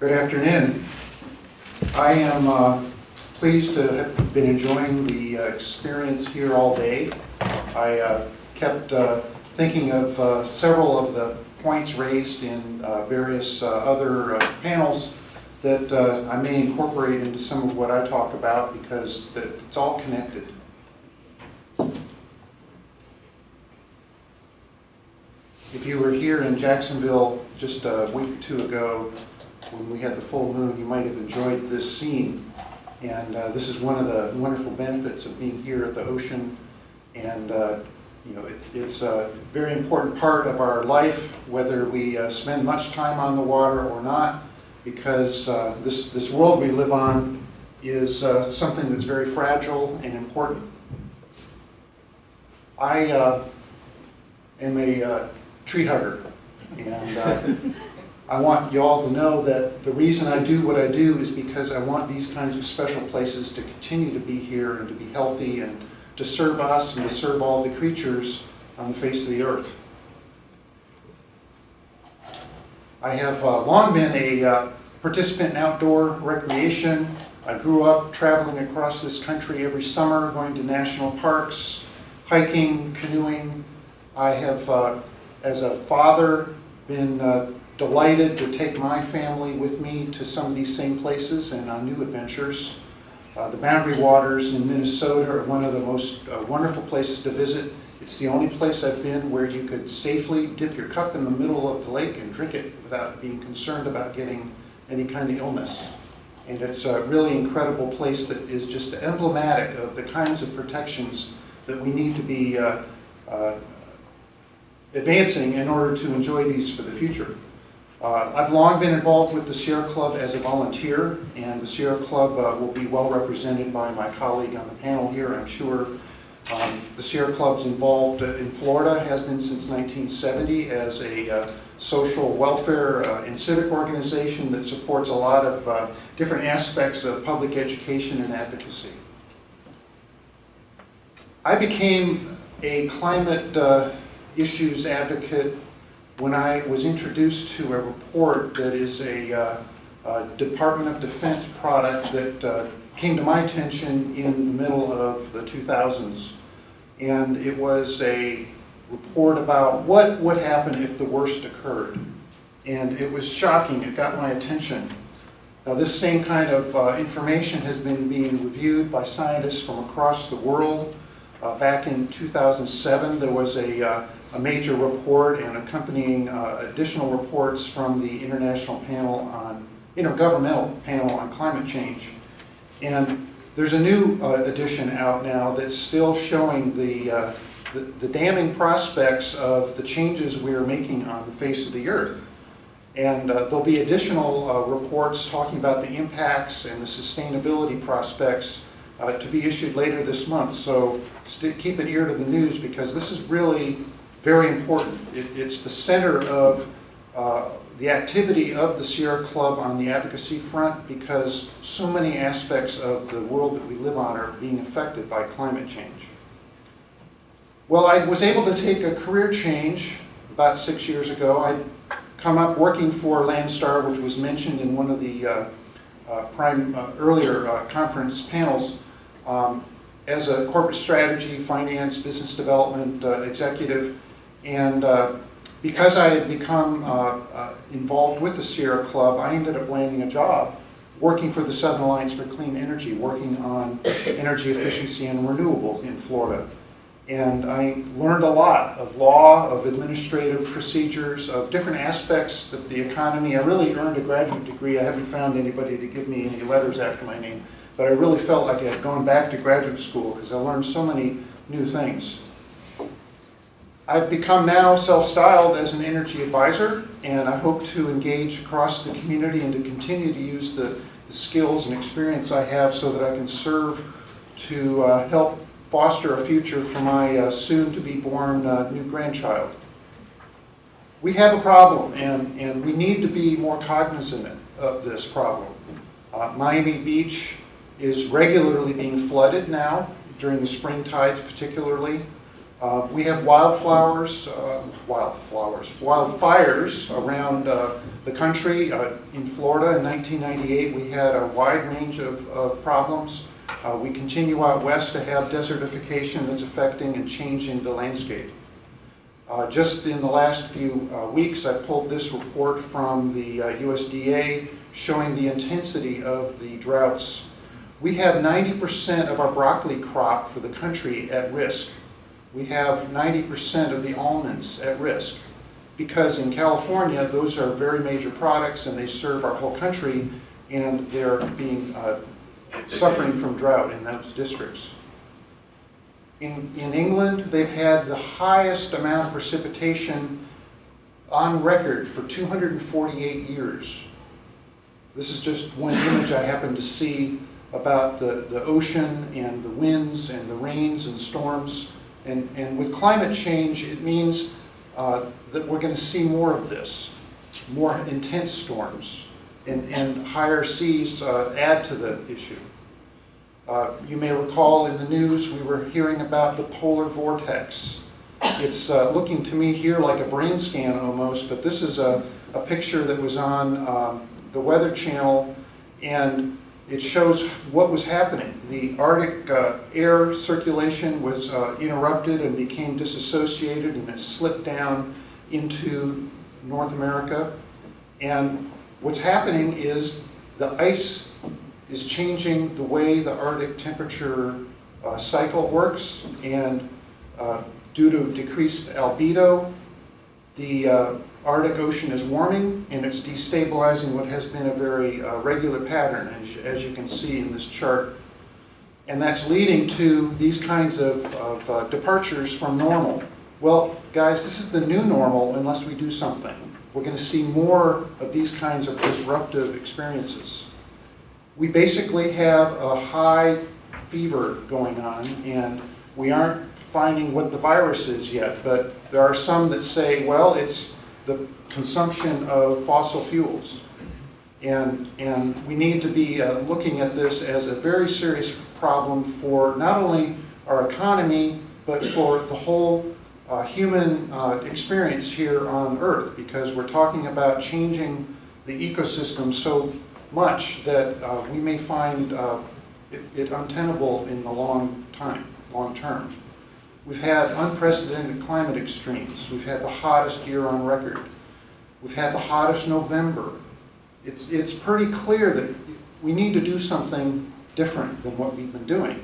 Good afternoon. I am pleased to have been enjoying the experience here all day. I kept thinking of several of the points raised in various other panels that I may incorporate into some of what I talk about because it's all connected. If you were here in Jacksonville just a week or two ago when we had the full moon, you might have enjoyed this scene. And this is one of the wonderful benefits of being here at the ocean. And it's a very important part of our life, whether we spend much time on the water or not, because this world we live on is something that's very fragile and important. I am a tree hugger, and I want you all to know that the reason I do what I do is because I want these kinds of special places to continue to be here and to be healthy and to serve us and to serve all the creatures on the face of the earth. I have long been a participant in outdoor recreation. I grew up traveling across this country every summer, going to national parks, hiking, canoeing. I have, as a father, been delighted to take my family with me to some of these same places and on new adventures. The Boundary Waters in Minnesota are one of the most wonderful places to visit. It's the only place I've been where you could safely dip your cup in the middle of the lake and drink it without being concerned about getting any kind of illness. And it's a really incredible place that is just emblematic of the kinds of protections that we need to be advancing in order to enjoy these for the future. I've long been involved with the Sierra Club as a volunteer, and the Sierra Club will be well represented by my colleague on the panel here, I'm sure. The Sierra Club's involved in Florida, has been since 1970 as a social welfare and civic organization that supports a lot of different aspects of public education and advocacy. I became a climate issues advocate when I was introduced to a report that is a Department of Defense product that came to my attention in the middle of the 2000s. And it was a report about what would happen if the worst occurred. And it was shocking. It got my attention. Now, this same kind of information has been being reviewed by scientists from across the world. Back in 2007, there was a major report and accompanying additional reports from the Intergovernmental Panel on Climate Change. And there's a new edition out now that's still showing the damning prospects of the changes we are making on the face of the earth. And there'll be additional reports talking about the impacts and the sustainability prospects to be issued later this month. So keep an ear to the news, because this is really very important. It's the center of the activity of the Sierra Club on the advocacy front, because so many aspects of the world that we live on are being affected by climate change. Well, I was able to take a career change about 6 years ago. I'd come up working for Landstar, which was mentioned in one of the earlier conference panels, as a corporate strategy, finance, business development executive. And because I had become involved with the Sierra Club, I ended up landing a job working for the Southern Alliance for Clean Energy, working on energy efficiency and renewables in Florida. And I learned a lot of law, of administrative procedures, of different aspects of the economy. I really earned a graduate degree. I haven't found anybody to give me any letters after my name, but I really felt like I had gone back to graduate school because I learned so many new things. I've become now self-styled as an energy advisor, and I hope to engage across the community and to continue to use the skills and experience I have so that I can serve to help foster a future for my soon-to-be-born new grandchild. We have a problem, and we need to be more cognizant of this problem. Miami Beach is regularly being flooded now, during the spring tides particularly. We have wildfires around the country. In Florida in 1998, we had a wide range of problems. We continue out west to have desertification that's affecting and changing the landscape. Just in the last few weeks, I pulled this report from the USDA showing the intensity of the droughts. We have 90% of our broccoli crop for the country at risk. We have 90% of the almonds at risk, because in California, those are very major products and they serve our whole country, and they're being suffering from drought in those districts. In England, they've had the highest amount of precipitation on record for 248 years. This is just one image I happened to see about the ocean and the winds and the rains and storms. And with climate change, it means that we're going to see more of this, more intense storms, and higher seas add to the issue. You may recall in the news we were hearing about the polar vortex. It's looking to me here like a brain scan almost, but this is a picture that was on the Weather Channel, and it shows what was happening. The Arctic air circulation was interrupted and became disassociated, and it slipped down into North America. And what's happening is the ice is changing the way the Arctic temperature cycle works, and due to decreased albedo, the Arctic Ocean is warming, and it's destabilizing what has been a very regular pattern, as you can see in this chart. And that's leading to these kinds of departures from normal. Well, guys, this is the new normal unless we do something. We're going to see more of these kinds of disruptive experiences. We basically have a high fever going on, and we aren't finding what the virus is yet, but there are some that say, well, it's the consumption of fossil fuels. And we need to be looking at this as a very serious problem for not only our economy, but for the whole human experience here on Earth, because we're talking about changing the ecosystem so much that we may find it untenable in the long term. We've had unprecedented climate extremes. We've had the hottest year on record. We've had the hottest November. It's pretty clear that we need to do something different than what we've been doing.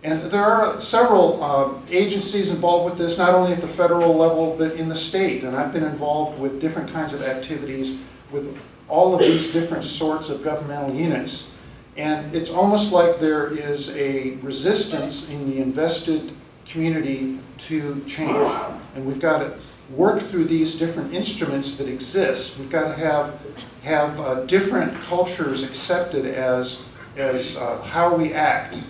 And there are several agencies involved with this, not only at the federal level, but in the state. And I've been involved with different kinds of activities with all of these different sorts of governmental units. And it's almost like there is a resistance in the invested community to change. And we've got to work through these different instruments that exist. We've got to have different cultures accepted as how we act.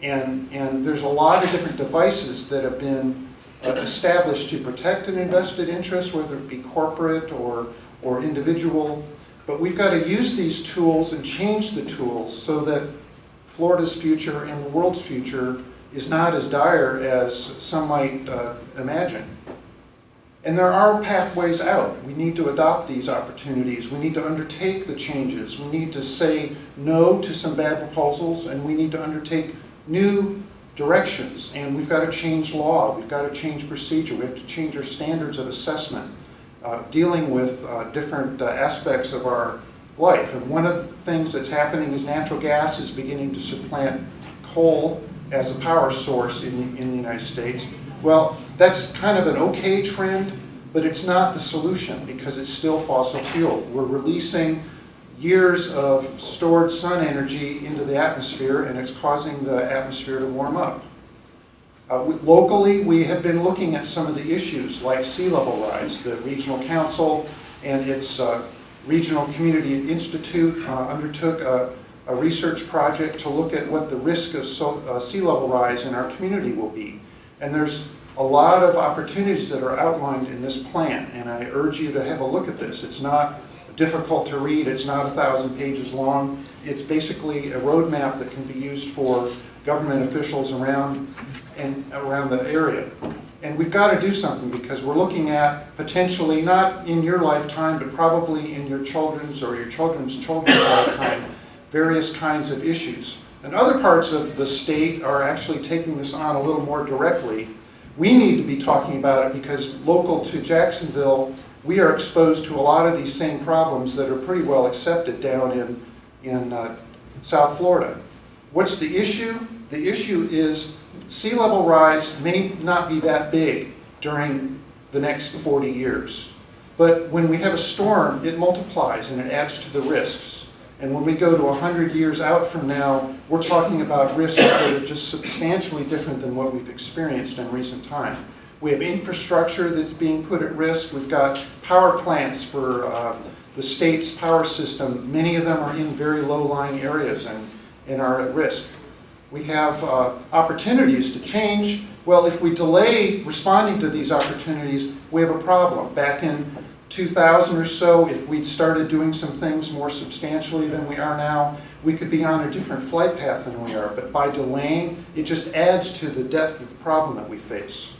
And there's a lot of different devices that have been established to protect an invested interest, whether it be corporate or individual. But we've got to use these tools and change the tools so that Florida's future and the world's future is not as dire as some might imagine. And there are pathways out. We need to adopt these opportunities. We need to undertake the changes. We need to say no to some bad proposals, and we need to undertake new directions. And we've got to change law. We've got to change procedure. We have to change our standards of assessment, dealing with different aspects of our life. And one of the things that's happening is natural gas is beginning to supplant coal as a power source in the United States. Well, that's kind of an okay trend, but it's not the solution because it's still fossil fuel. We're releasing years of stored sun energy into the atmosphere, and it's causing the atmosphere to warm up. Locally, we have been looking at some of the issues like sea level rise. The Regional Council and its Regional Community Institute undertook a research project to look at what the risk of sea level rise in our community will be. And there's a lot of opportunities that are outlined in this plan, and I urge you to have a look at this. It's not difficult to read, it's not 1,000 pages long. It's basically a roadmap that can be used for government officials around the area. And we've got to do something because we're looking at potentially, not in your lifetime, but probably in your children's or your children's lifetime, various kinds of issues. And other parts of the state are actually taking this on a little more directly. We need to be talking about it because local to Jacksonville, we are exposed to a lot of these same problems that are pretty well accepted down in South Florida. What's the issue? The issue is sea level rise may not be that big during the next 40 years. But when we have a storm, it multiplies and it adds to the risks. And when we go to 100 years out from now, we're talking about risks that are just substantially different than what we've experienced in recent time. We have infrastructure that's being put at risk. We've got power plants for the state's power system. Many of them are in very low-lying areas and are at risk. We have opportunities to change. Well, if we delay responding to these opportunities, we have a problem. Back in 2000 or so, if we'd started doing some things more substantially than we are now, we could be on a different flight path than we are. But by delaying, it just adds to the depth of the problem that we face.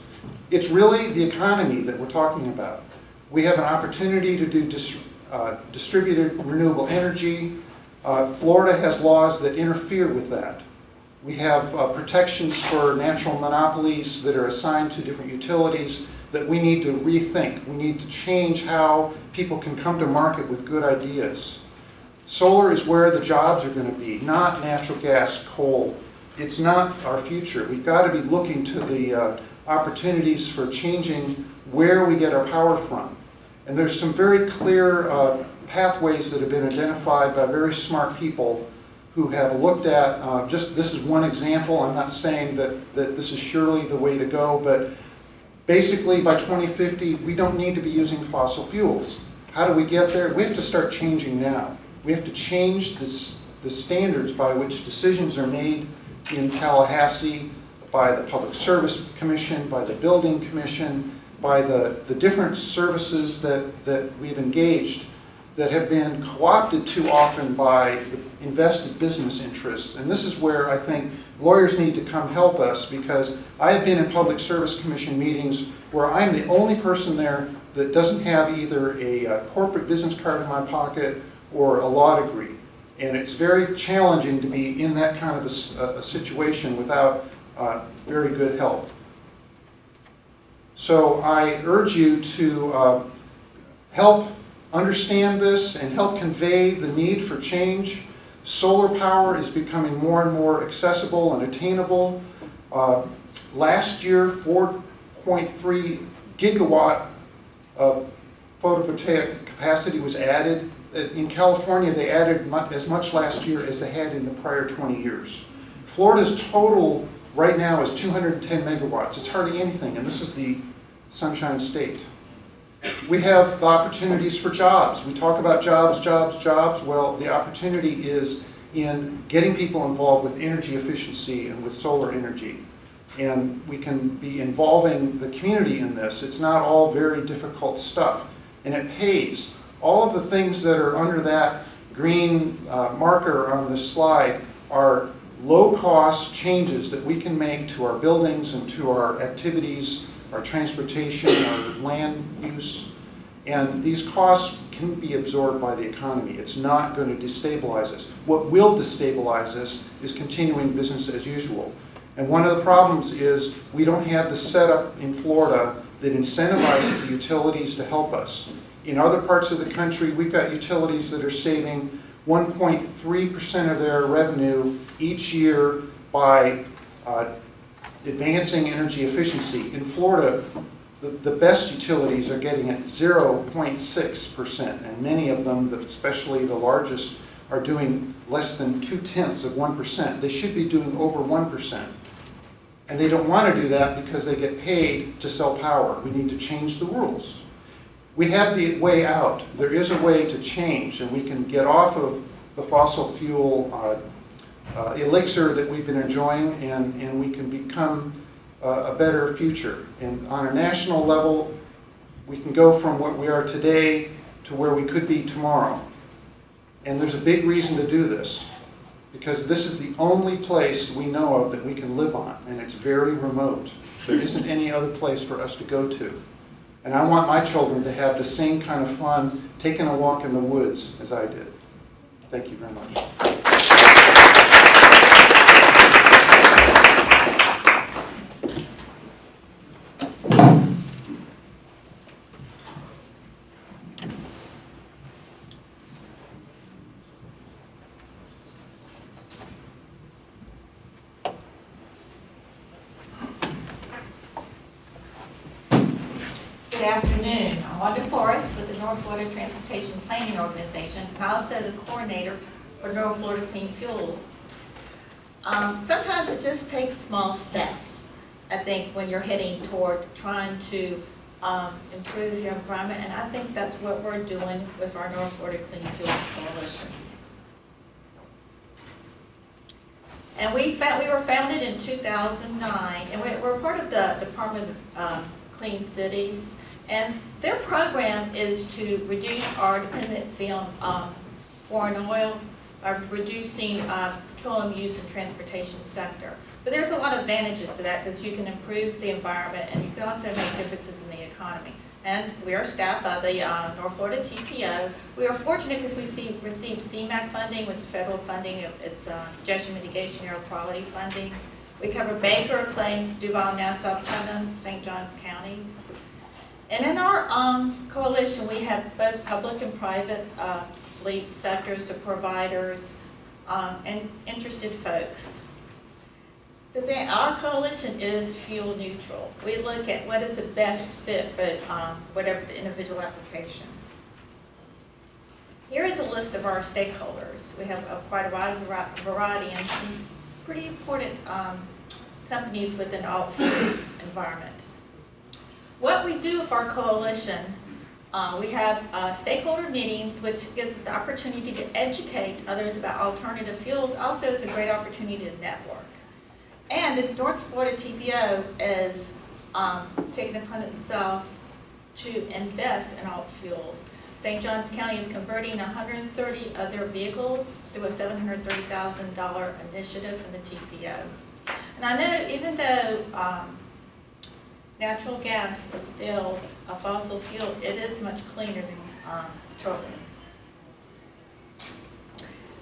It's really the economy that we're talking about. We have an opportunity to do distributed renewable energy. Florida has laws that interfere with that. We have protections for natural monopolies that are assigned to different utilities that we need to rethink. We need to change how people can come to market with good ideas. Solar is where the jobs are going to be, not natural gas, coal. It's not our future. We've got to be looking to the opportunities for changing where we get our power from. And there's some very clear pathways that have been identified by very smart people who have looked at, this is one example. I'm not saying that this is surely the way to go, but basically by 2050, we don't need to be using fossil fuels. How do we get there? We have to start changing now. We have to change the standards by which decisions are made in Tallahassee, by the Public Service Commission, by the Building Commission, by the different services that we've engaged that have been co-opted too often by the invested business interests. And this is where I think lawyers need to come help us, because I have been in Public Service Commission meetings where I'm the only person there that doesn't have either a corporate business card in my pocket or a law degree. And it's very challenging to be in that kind of a situation without very good help. So I urge you to help understand this and help convey the need for change. Solar power is becoming more and more accessible and attainable. Last year, 4.3 gigawatt of photovoltaic capacity was added. In California, they added as much last year as they had in the prior 20 years. Florida's total right now is 210 megawatts. It's hardly anything, and this is the Sunshine State. We have the opportunities for jobs. We talk about jobs, jobs, jobs. Well, the opportunity is in getting people involved with energy efficiency and with solar energy. And we can be involving the community in this. It's not all very difficult stuff, and it pays. All of the things that are under that green marker on this slide are low-cost changes that we can make to our buildings and to our activities, our transportation, our land use. And these costs can be absorbed by the economy. It's not going to destabilize us. What will destabilize us is continuing business as usual. And one of the problems is we don't have the setup in Florida that incentivizes the utilities to help us. In other parts of the country, we've got utilities that are saving 1.3% of their revenue each year by advancing energy efficiency. In Florida, the best utilities are getting at 0.6%, and many of them, especially the largest, are doing less than 0.2%. They should be doing over 1%. And they don't want to do that because they get paid to sell power. We need to change the rules. We have the way out. There is a way to change, and we can get off of the fossil fuel elixir that we've been enjoying, and we can become a better future. And on a national level, we can go from what we are today to where we could be tomorrow. And there's a big reason to do this. because this is the only place we know of that we can live on, and it's very remote. There isn't any other place for us to go to. And I want my children to have the same kind of fun taking a walk in the woods as I did. Thank you very much. Good afternoon. I'm Wanda Forrest with the North Florida Transportation Planning Organization, and also the coordinator for North Florida Clean Fuels. Sometimes it just takes small steps, I think, when you're heading toward trying to improve your environment, and I think that's what we're doing with our North Florida Clean Fuels Coalition. And we were founded in 2009, and we're part of the Department of Clean Cities. And their program is to reduce our dependency on foreign oil, reducing petroleum use in the transportation sector. But there's a lot of advantages to that because you can improve the environment and you can also make differences in the economy. And we are staffed by the North Florida TPO. We are fortunate because we receive CMAQ funding, which is federal funding. It's congestion mitigation air quality funding. We cover Baker, Clay, Duval, Nassau, Putnam, St. Johns counties. And in our coalition, we have both public and private fleet sectors, the providers, and interested folks. Our coalition is fuel neutral. We look at what is the best fit for whatever the individual application. Here is a list of our stakeholders. We have quite a wide variety and some pretty important companies within all fuels environment. What we do with our coalition, we have stakeholder meetings, which gives us the opportunity to educate others about alternative fuels. Also, it's a great opportunity to network. And the North Florida TPO is taking it upon itself to invest in alt fuels. St. Johns County is converting 130 of their vehicles through a $730,000 initiative from the TPO. And I know even though natural gas is still a fossil fuel, it is much cleaner than petroleum.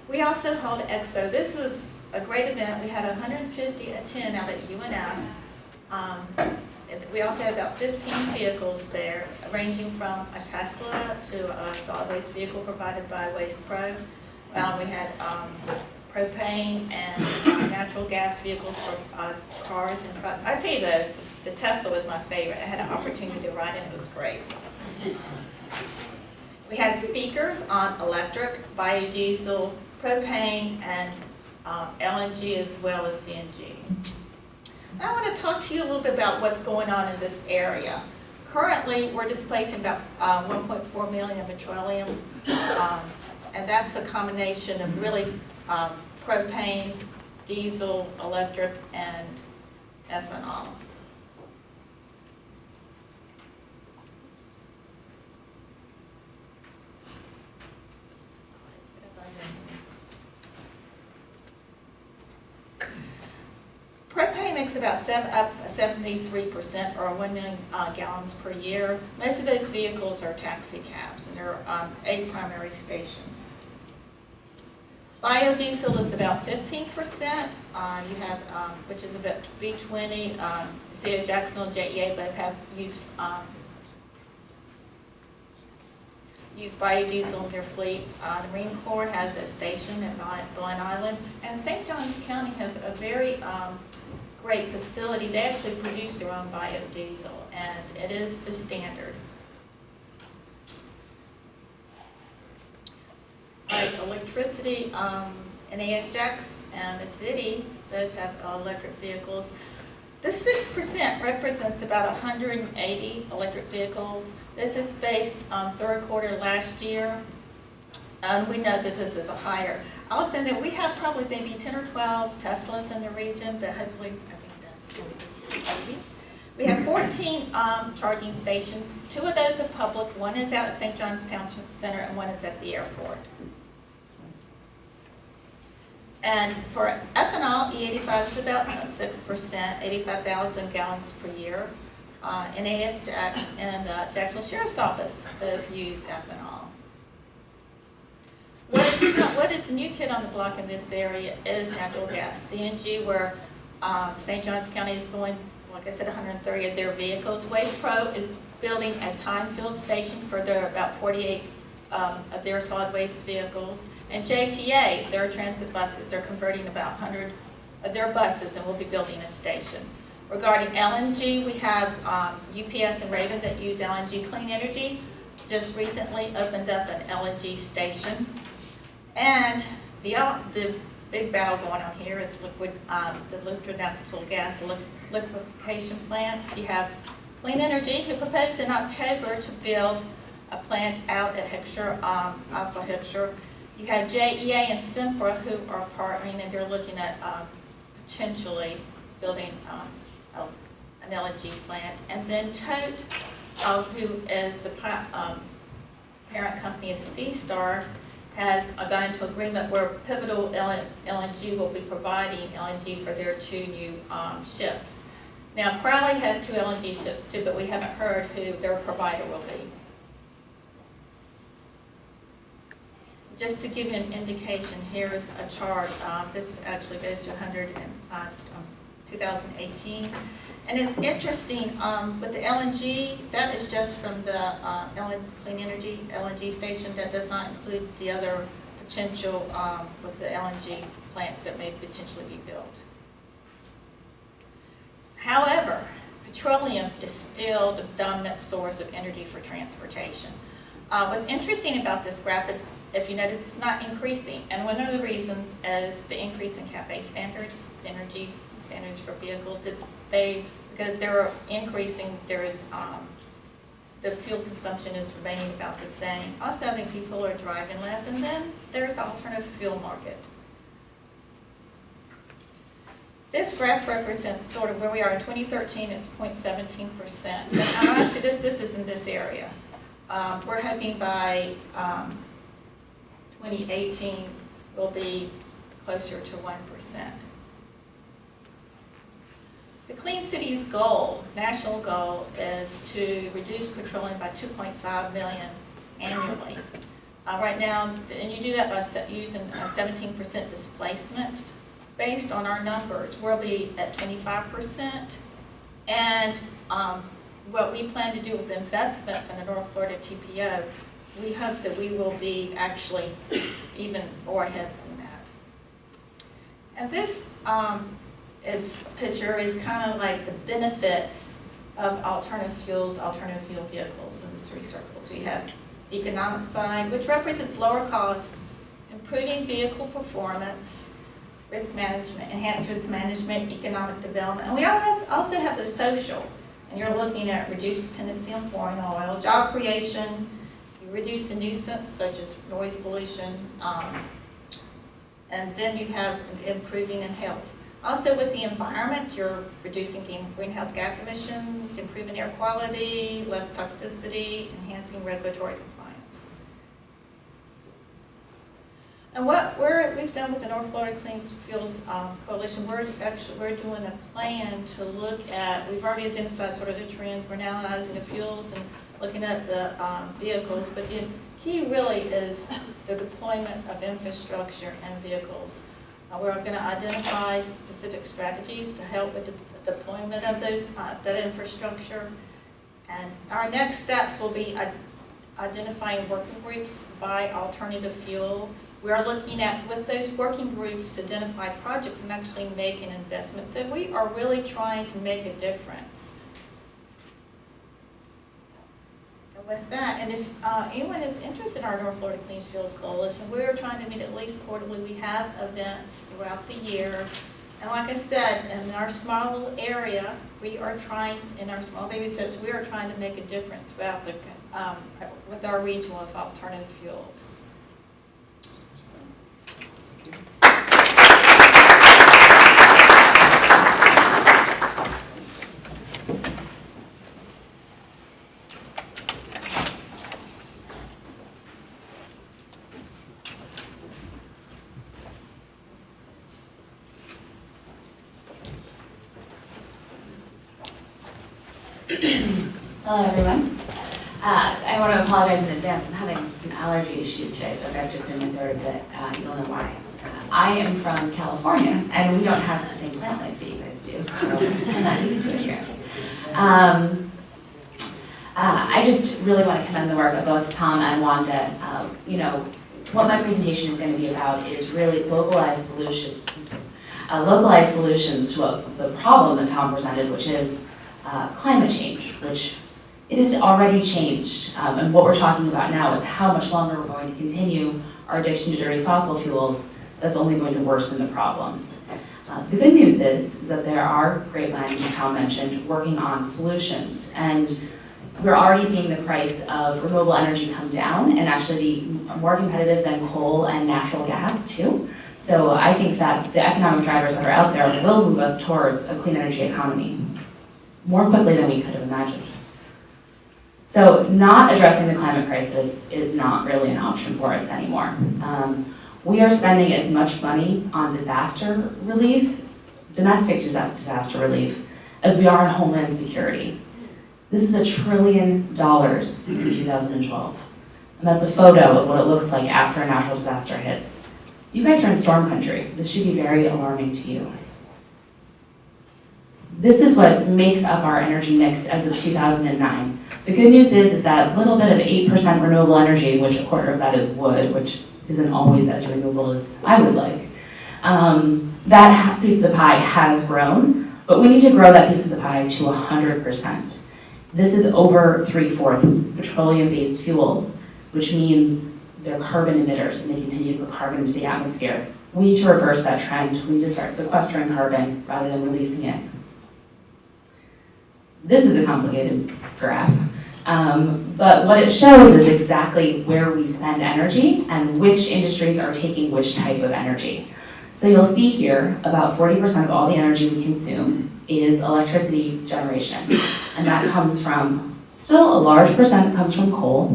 We also hold Expo. This was a great event. We had 150 attend out at UNF. We also had about 15 vehicles there, ranging from a Tesla to a solid waste vehicle provided by Waste Pro. We had propane and natural gas vehicles for cars and trucks. I tell you though, the Tesla was my favorite. I had an opportunity to ride it, and it was great. We had speakers on electric, biodiesel, propane, and LNG as well as CNG. I want to talk to you a little bit about what's going on in this area. Currently, we're displacing about 1.4 million in petroleum, and that's a combination of really propane, diesel, electric, and ethanol. Propane makes about 73%, or 1 million gallons per year. Most of those vehicles are taxi cabs, and there are 8 primary stations. Biodiesel is about 15%. You have, which is about B20. CO Jacksonville, JEA both have used biodiesel in their fleets. The Marine Corps has a station at Blind Island, and St. Johns County has a very great facility. They actually produce their own biodiesel, and it is the standard. Right, electricity, NASJAX and the city both have electric vehicles. The 6% represents about 180 electric vehicles. This is based on third quarter last year. We know that this is a higher. Also know we have probably maybe 10 or 12 Teslas in the region, but hopefully I think that's maybe. We have 14 charging stations. 2 of those are public. One is out at St. John's Town Center and one is at the airport. And for ethanol, E85 is about 6%, 85,000 gallons per year. NAS Jax and Jacksonville Sheriff's Office have used ethanol. What is the new kid on the block in this area is natural gas, CNG, where St. Johns County is going, like I said, 130 of their vehicles. Waste Pro is building a time-filled station for their about 48 of their solid waste vehicles. And JTA, their transit buses, they're converting about 100 of their buses and will be building a station. Regarding LNG, we have UPS and Raven that use LNG Clean Energy. Just recently opened up an LNG station. And the big battle going on here is the liquid natural gas liquefaction plants. You have Clean Energy, who proposed in October to build a plant out at Heckscher, Alpha Heckscher. You have JEA and Sempra who are partnering, and they're looking at potentially building an LNG plant. And then Tote, who is the parent company of C-Star, has gone into agreement where Pivotal LNG will be providing LNG for their 2 new ships. Now, Crowley has 2 LNG ships too, but we haven't heard who their provider will be. Just to give you an indication, here is a chart. This actually goes to 2018. And it's interesting, with the LNG, that is just from the Clean Energy LNG station. That does not include the other potential with the LNG plants that may potentially be built. However, petroleum is still the dominant source of energy for transportation. What's interesting about this graph is, if you notice, it's not increasing. And one of the reasons is the increase in CAFE standards, energy standards for vehicles. Because they're increasing, the fuel consumption is remaining about the same. Also, I think people are driving less, and then there's the alternative fuel market. This graph represents sort of where we are in 2013. It's 0.17%. And honestly, this is in this area. We're hoping by 2018 will be closer to 1%. The Clean Cities goal, national goal, is to reduce petroleum by 2.5 million annually. Right now, and you do that by using a 17% displacement. Based on our numbers, we'll be at 25%. And what we plan to do with the investment from the North Florida TPO, we hope that we will be actually even more ahead than that. And this picture is kind of like the benefits of alternative fuel vehicles in the 3 circles. We have economic side, which represents lower cost, improving vehicle performance, risk management, enhanced risk management, economic development. And we also have the social, and you're looking at reduced dependency on foreign oil, job creation, you reduce the nuisance such as noise pollution, and then you have improving in health. Also with the environment, you're reducing greenhouse gas emissions, improving air quality, less toxicity, enhancing regulatory compliance. And what we've done with the North Florida Clean Fuels Coalition, we're doing a plan to look at, we've already identified sort of the trends, we're now analyzing the fuels and looking at the vehicles, but the key really is the deployment of infrastructure and vehicles. We're going to identify specific strategies to help with the deployment of that infrastructure. And our next steps will be identifying working groups by alternative fuel. We are looking at, with those working groups, to identify projects and actually make an investment. So we are really trying to make a difference. With that, and if anyone is interested in our North Florida Clean Fuels Coalition, we're trying to meet at least quarterly. We have events throughout the year. And like I said, in our small little area, we are trying, in our small baby steps, we are trying to make a difference throughout the, with our region of alternative fuels. Hello, everyone. I want to apologize in advance. I'm having some allergy issues today, so if I have to clear my throat a bit, you'll know why. I am from California, and we don't have the same plant life that you guys do, so I'm not used to it here. I just really want to commend the work of both Tom and Wanda. What my presentation is going to be about is really localized solutions to the problem that Tom presented, which is climate change, which it has already changed. And what we're talking about now is how much longer we're going to continue our addiction to dirty fossil fuels. That's only going to worsen the problem. The good news is that there are great minds, as Tom mentioned, working on solutions. And we're already seeing the price of renewable energy come down and actually be more competitive than coal and natural gas too. So I think that the economic drivers that are out there will move us towards a clean energy economy more quickly than we could have imagined. So not addressing the climate crisis is not really an option for us anymore. We are spending as much money on disaster relief, domestic disaster relief, as we are on homeland security. This is $1 trillion in 2012. And that's a photo of what it looks like after a natural disaster hits. You guys are in storm country. This should be very alarming to you. This is what makes up our energy mix as of 2009. The good news is that a little bit of 8% renewable energy, which a quarter of that is wood, which isn't always as renewable as I would like. That piece of the pie has grown, but we need to grow that piece of the pie to 100%. This is over 3/4 petroleum-based fuels, which means they're carbon emitters and they continue to put carbon into the atmosphere. We need to reverse that trend. We need to start sequestering carbon rather than releasing it. This is a complicated graph, but what it shows is exactly where we spend energy and which industries are taking which type of energy. So you'll see here about 40% of all the energy we consume is electricity generation, and that comes from, still a large percent comes from coal,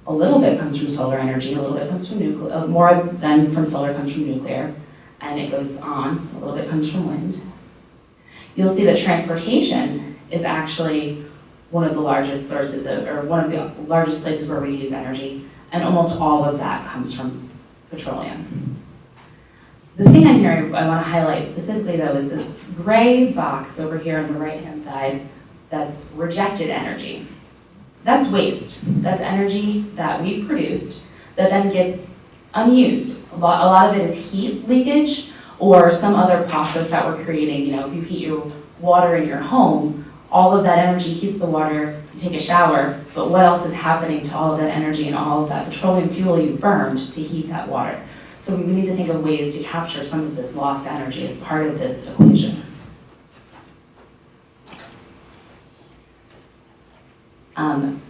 a little bit comes from solar energy, a little bit comes from nuclear, more than from solar comes from nuclear, and it goes on, a little bit comes from wind. You'll see that transportation is actually one of the largest sources of, or one of the largest places where we use energy, and almost all of that comes from petroleum. The thing on here I want to highlight specifically though is this gray box over here on the right-hand side that's rejected energy. That's waste. That's energy that we've produced that then gets unused. A lot of it is heat leakage or some other process that we're creating. If you heat your water in your home, all of that energy heats the water, you take a shower, but what else is happening to all of that energy and all of that petroleum fuel you burned to heat that water? So we need to think of ways to capture some of this lost energy as part of this equation.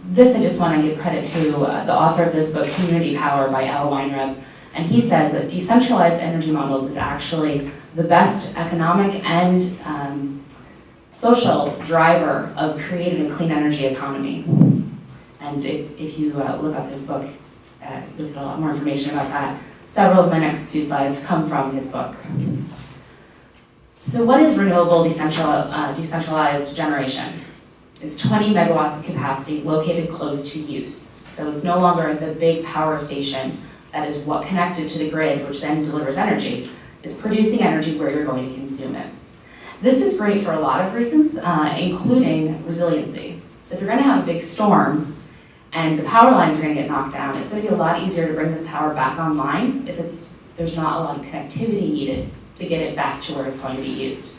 This I just want to give credit to the author of this book, Community Power by Al Weinreb, and he says that decentralized energy models is actually the best economic and social driver of creating a clean energy economy. And if you look up his book, you'll get a lot more information about that. Several of my next few slides come from his book. So what is renewable decentralized generation? It's 20 megawatts of capacity located close to use. So it's no longer the big power station that is what connected to the grid, which then delivers energy. It's producing energy where you're going to consume it. This is great for a lot of reasons, including resiliency. So if you're going to have a big storm and the power lines are going to get knocked down, it's going to be a lot easier to bring this power back online if there's not a lot of connectivity needed to get it back to where it's going to be used.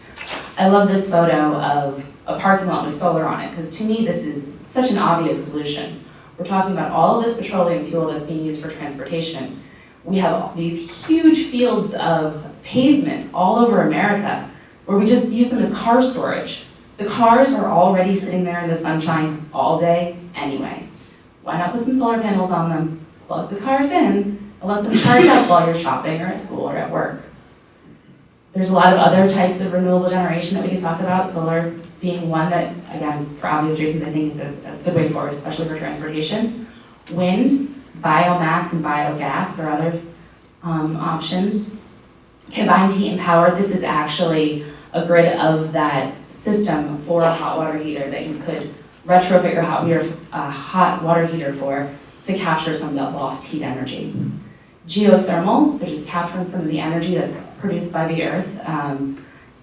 I love this photo of a parking lot with solar on it, because to me this is such an obvious solution. We're talking about all of this petroleum fuel that's being used for transportation. We have these huge fields of pavement all over America where we just use them as car storage. The cars are already sitting there in the sunshine all day anyway. Why not put some solar panels on them, plug the cars in, and let them charge up while you're shopping or at school or at work? There's a lot of other types of renewable generation that we can talk about, solar being one that, again, for obvious reasons, I think is a good way forward, especially for transportation. Wind, biomass, and biogas are other options. Combined heat and power, this is actually a grid of that system for a hot water heater that you could retrofit your hot water heater for to capture some of that lost heat energy. Geothermal, so just capturing some of the energy that's produced by the earth,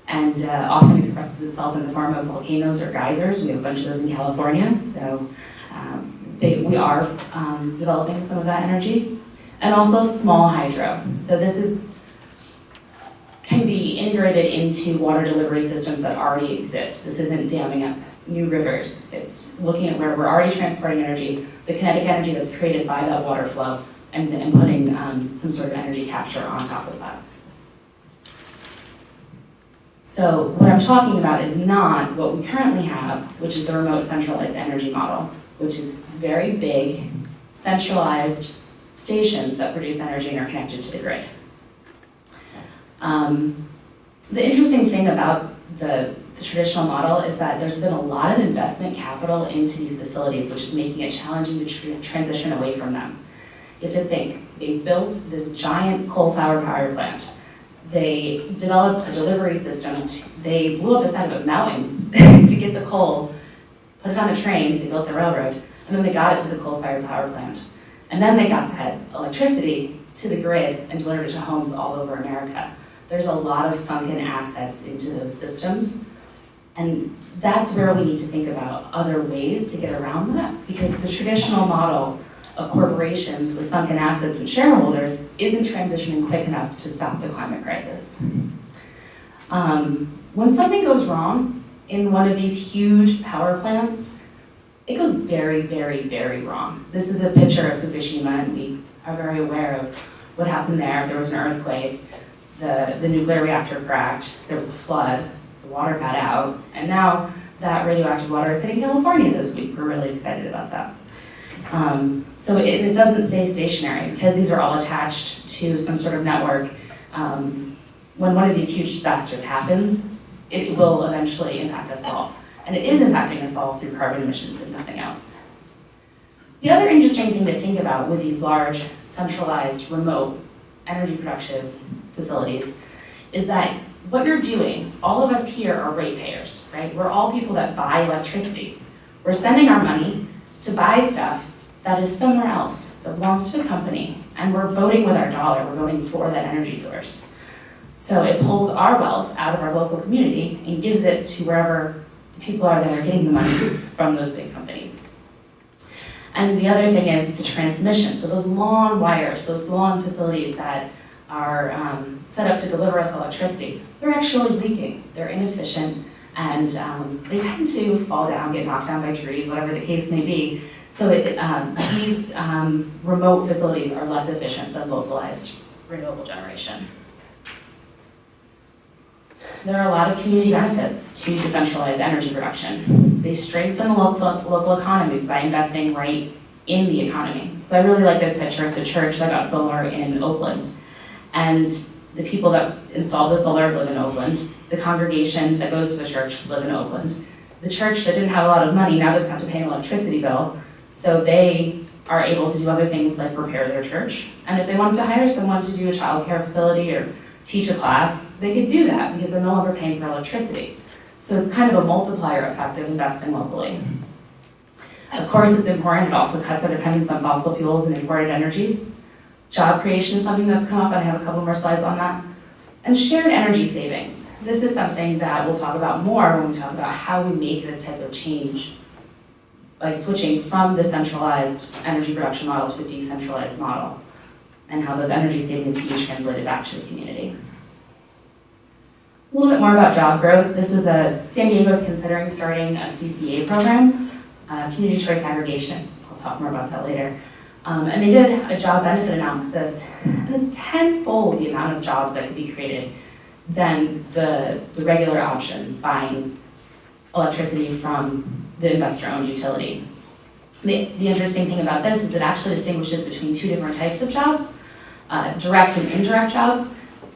and often expresses itself in the form of volcanoes or geysers. We have a bunch of those in California, so we are developing some of that energy. And also small hydro. So this can be integrated into water delivery systems that already exist. This isn't damming up new rivers. It's looking at where we're already transporting energy, the kinetic energy that's created by that water flow, and putting some sort of energy capture on top of that. So what I'm talking about is not what we currently have, which is the remote centralized energy model, which is very big, centralized stations that produce energy and are connected to the grid. The interesting thing about the traditional model is that there's been a lot of investment capital into these facilities, which is making it challenging to transition away from them. You have to think, they built this giant coal-fired power plant. They developed a delivery system. They blew up the side of a mountain to get the coal, put it on a train, they built the railroad, and then they got it to the coal-fired power plant. And then they got that electricity to the grid and delivered it to homes all over America. There's a lot of sunken assets into those systems. And that's where we need to think about other ways to get around that, because the traditional model of corporations with sunken assets and shareholders isn't transitioning quick enough to stop the climate crisis. When something goes wrong in one of these huge power plants, it goes very, very, very wrong. This is a picture of Fukushima, and we are very aware of what happened there. There was an earthquake, the nuclear reactor cracked, there was a flood, the water got out, and now that radioactive water is hitting California this week. We're really excited about that. So it doesn't stay stationary because these are all attached to some sort of network. When one of these huge disasters happens, it will eventually impact us all. And it is impacting us all through carbon emissions and nothing else. The other interesting thing to think about with these large, centralized, remote energy production facilities is that what you're doing, all of us here are ratepayers, right? We're all people that buy electricity. We're spending our money to buy stuff that is somewhere else, that belongs to a company, and we're voting with our dollar, we're voting for that energy source. So it pulls our wealth out of our local community and gives it to wherever people are that are getting the money from those big companies. And the other thing is the transmission. So those long wires, those long facilities that are set up to deliver us electricity, they're actually leaking, they're inefficient, and they tend to fall down, get knocked down by trees, whatever the case may be. So these remote facilities are less efficient than localized renewable generation. There are a lot of community benefits to decentralized energy production. They strengthen the local economy by investing right in the economy. So I really like this picture. It's a church that got solar in Oakland. And the people that installed the solar live in Oakland. The congregation that goes to the church live in Oakland. The church that didn't have a lot of money now doesn't have to pay an electricity bill. So they are able to do other things like repair their church. And if they wanted to hire someone to do a child care facility or teach a class, they could do that because they're no longer paying for electricity. So it's kind of a multiplier effect of investing locally. Of course, it's important. It also cuts our dependence on fossil fuels and imported energy. Job creation is something that's come up, and I have a couple more slides on that. And shared energy savings. This is something that we'll talk about more when we talk about how we make this type of change by switching from the centralized energy production model to a decentralized model, and how those energy savings can be translated back to the community. A little bit more about job growth. This was San Diego's considering starting a CCA program, Community Choice Aggregation. I'll talk more about that later. And they did a job benefit analysis, and it's tenfold the amount of jobs that could be created than the regular option, buying electricity from the investor-owned utility. The interesting thing about this is it actually distinguishes between two different types of jobs, direct and indirect jobs.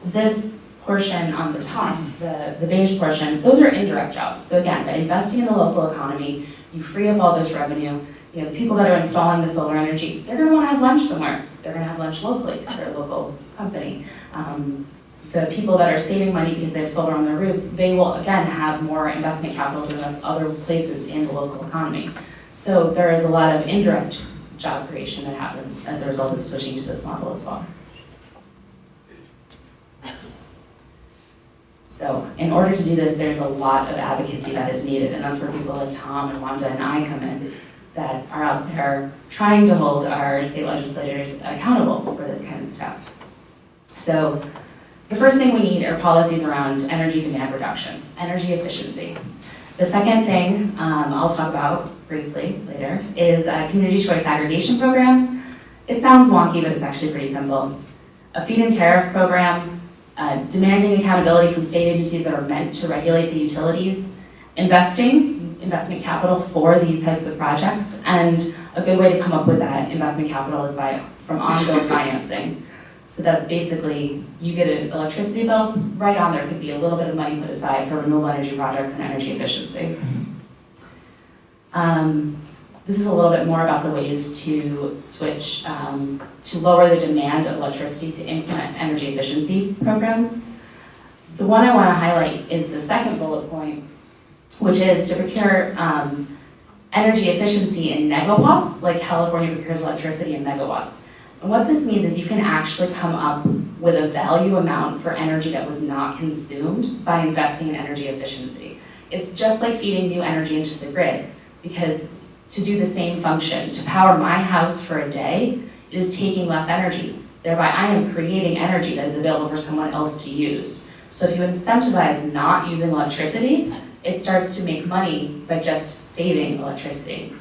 This portion on the top, the beige portion, those are indirect jobs. So again, by investing in the local economy, you free up all this revenue. You know, the people that are installing the solar energy, they're going to want to have lunch somewhere. They're going to have lunch locally because they're a local company. The people that are saving money because they have solar on their roofs, they will again have more investment capital than most other places in the local economy. So there is a lot of indirect job creation that happens as a result of switching to this model as well. So in order to do this, there's a lot of advocacy that is needed, and that's where people like Tom and Wanda and I come in that are out there trying to hold our state legislators accountable for this kind of stuff. So the first thing we need are policies around energy demand reduction, energy efficiency. The second thing I'll talk about briefly later is community choice aggregation programs. It sounds wonky, but it's actually pretty simple. A feed-in tariff program, demanding accountability from state agencies that are meant to regulate the utilities, investment capital for these types of projects, and a good way to come up with that investment capital is from on-bill financing. So that's basically, you get an electricity bill, right on there could be a little bit of money put aside for renewable energy projects and energy efficiency. This is a little bit more about the ways to switch, to lower the demand of electricity to implement energy efficiency programs. The one I want to highlight is the second bullet point, which is to procure energy efficiency in megawatts, like California procures electricity in megawatts. And what this means is you can actually come up with a value amount for energy that was not consumed by investing in energy efficiency. It's just like feeding new energy into the grid, because to do the same function, to power my house for a day, it is taking less energy. Thereby, I am creating energy that is available for someone else to use. So if you incentivize not using electricity, it starts to make money by just saving electricity.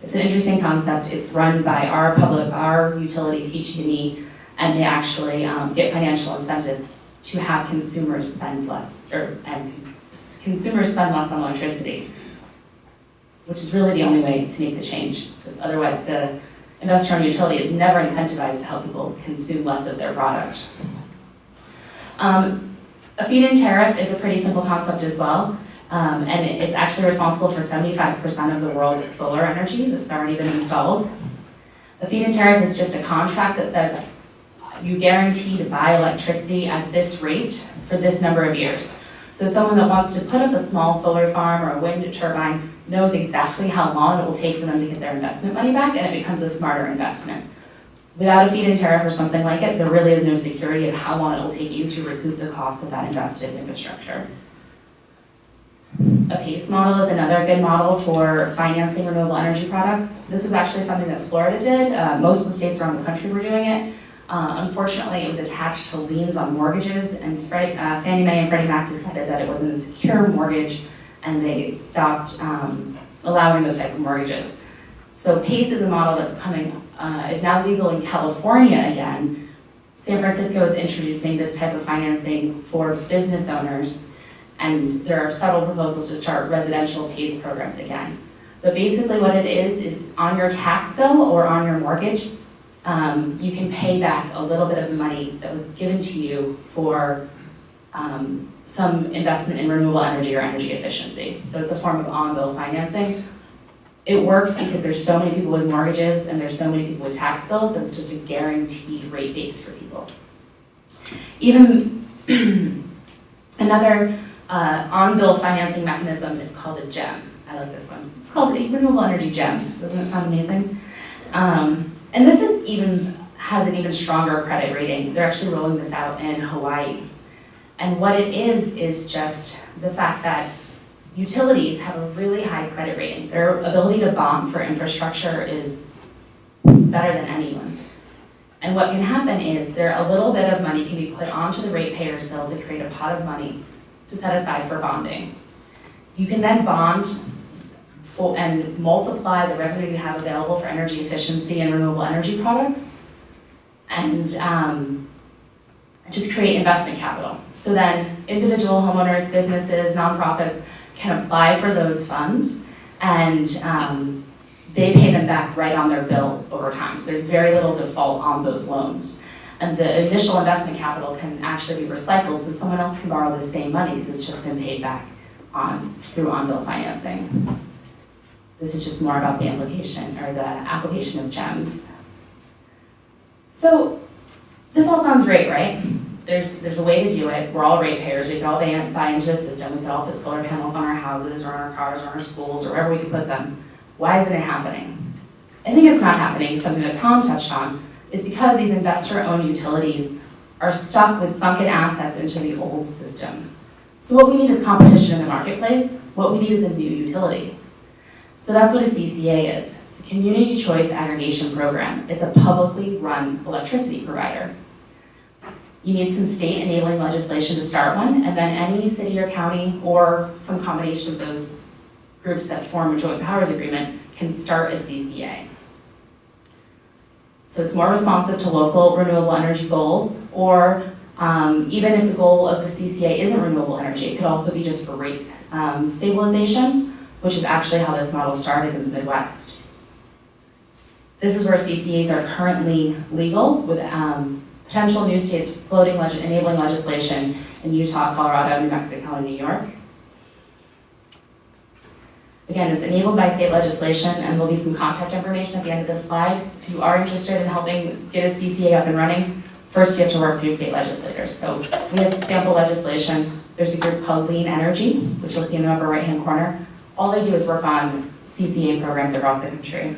It's an interesting concept. It's run by our utility, PG&E, and they actually get financial incentive to have consumers spend less, consumers spend less on electricity, which is really the only way to make the change. Because otherwise, the investor-owned utility is never incentivized to help people consume less of their product. A feed-in tariff is a pretty simple concept as well. And it's actually responsible for 75% of the world's solar energy that's already been installed. A feed-in tariff is just a contract that says you guarantee to buy electricity at this rate for this number of years. So someone that wants to put up a small solar farm or a wind turbine knows exactly how long it will take for them to get their investment money back, and it becomes a smarter investment. Without a feed-in tariff or something like it, there really is no security of how long it will take you to recoup the cost of that invested infrastructure. A PACE model is another good model for financing renewable energy products. This was actually something that Florida did. Most of the states around the country were doing it. Unfortunately, it was attached to liens on mortgages, and Fannie Mae and Freddie Mac decided that it wasn't a secure mortgage, and they stopped allowing those type of mortgages. So PACE is a model that's is now legal in California again. San Francisco is introducing this type of financing for business owners, and there are several proposals to start residential PACE programs again. But basically what it is on your tax bill or on your mortgage, you can pay back a little bit of the money that was given to you for some investment in renewable energy or energy efficiency. So it's a form of on-bill financing. It works because there's so many people with mortgages and there's so many people with tax bills that it's just a guaranteed rate base for people. Even another on-bill financing mechanism is called a GEM. I like this one. It's called Renewable Energy GEMs. Doesn't it sound amazing? And this has an even stronger credit rating. They're actually rolling this out in Hawaii. And what it is just the fact that utilities have a really high credit rating. Their ability to bond for infrastructure is better than anyone. And what can happen is a little bit of money can be put onto the ratepayer's bill to create a pot of money to set aside for bonding. You can then bond and multiply the revenue you have available for energy efficiency and renewable energy products, and just create investment capital. So then individual homeowners, businesses, nonprofits can apply for those funds, and they pay them back right on their bill over time. So there's very little default on those loans. And the initial investment capital can actually be recycled, so someone else can borrow the same money because it's just been paid back through on-bill financing. This is just more about the application of GEMs. So this all sounds great, right? there's a way to do it. We're all ratepayers. We can all buy into a system. We could all put solar panels on our houses or on our cars or on our schools or wherever we could put them. Why isn't it happening? I think it's not happening. Something that Tom touched on is because these investor-owned utilities are stuck with sunken assets into the old system. So what we need is competition in the marketplace. What we need is a new utility. So that's what a CCA is. It's a community choice aggregation program. It's a publicly run electricity provider. You need some state enabling legislation to start one, and then any city or county or some combination of those groups that form a joint powers agreement can start a CCA. So it's more responsive to local renewable energy goals, or even if the goal of the CCA isn't renewable energy, it could also be just for rates stabilization, which is actually how this model started in the Midwest. This is where CCAs are currently legal, with potential new states floating enabling legislation in Utah, Colorado, New Mexico, and New York. Again, it's enabled by state legislation, and there'll be some contact information at the end of this slide. If you are interested in helping get a CCA up and running, first you have to work through state legislators. So we have sample legislation. There's a group called Clean Energy, which you'll see in the upper right-hand corner. All they do is work on CCA programs across the country.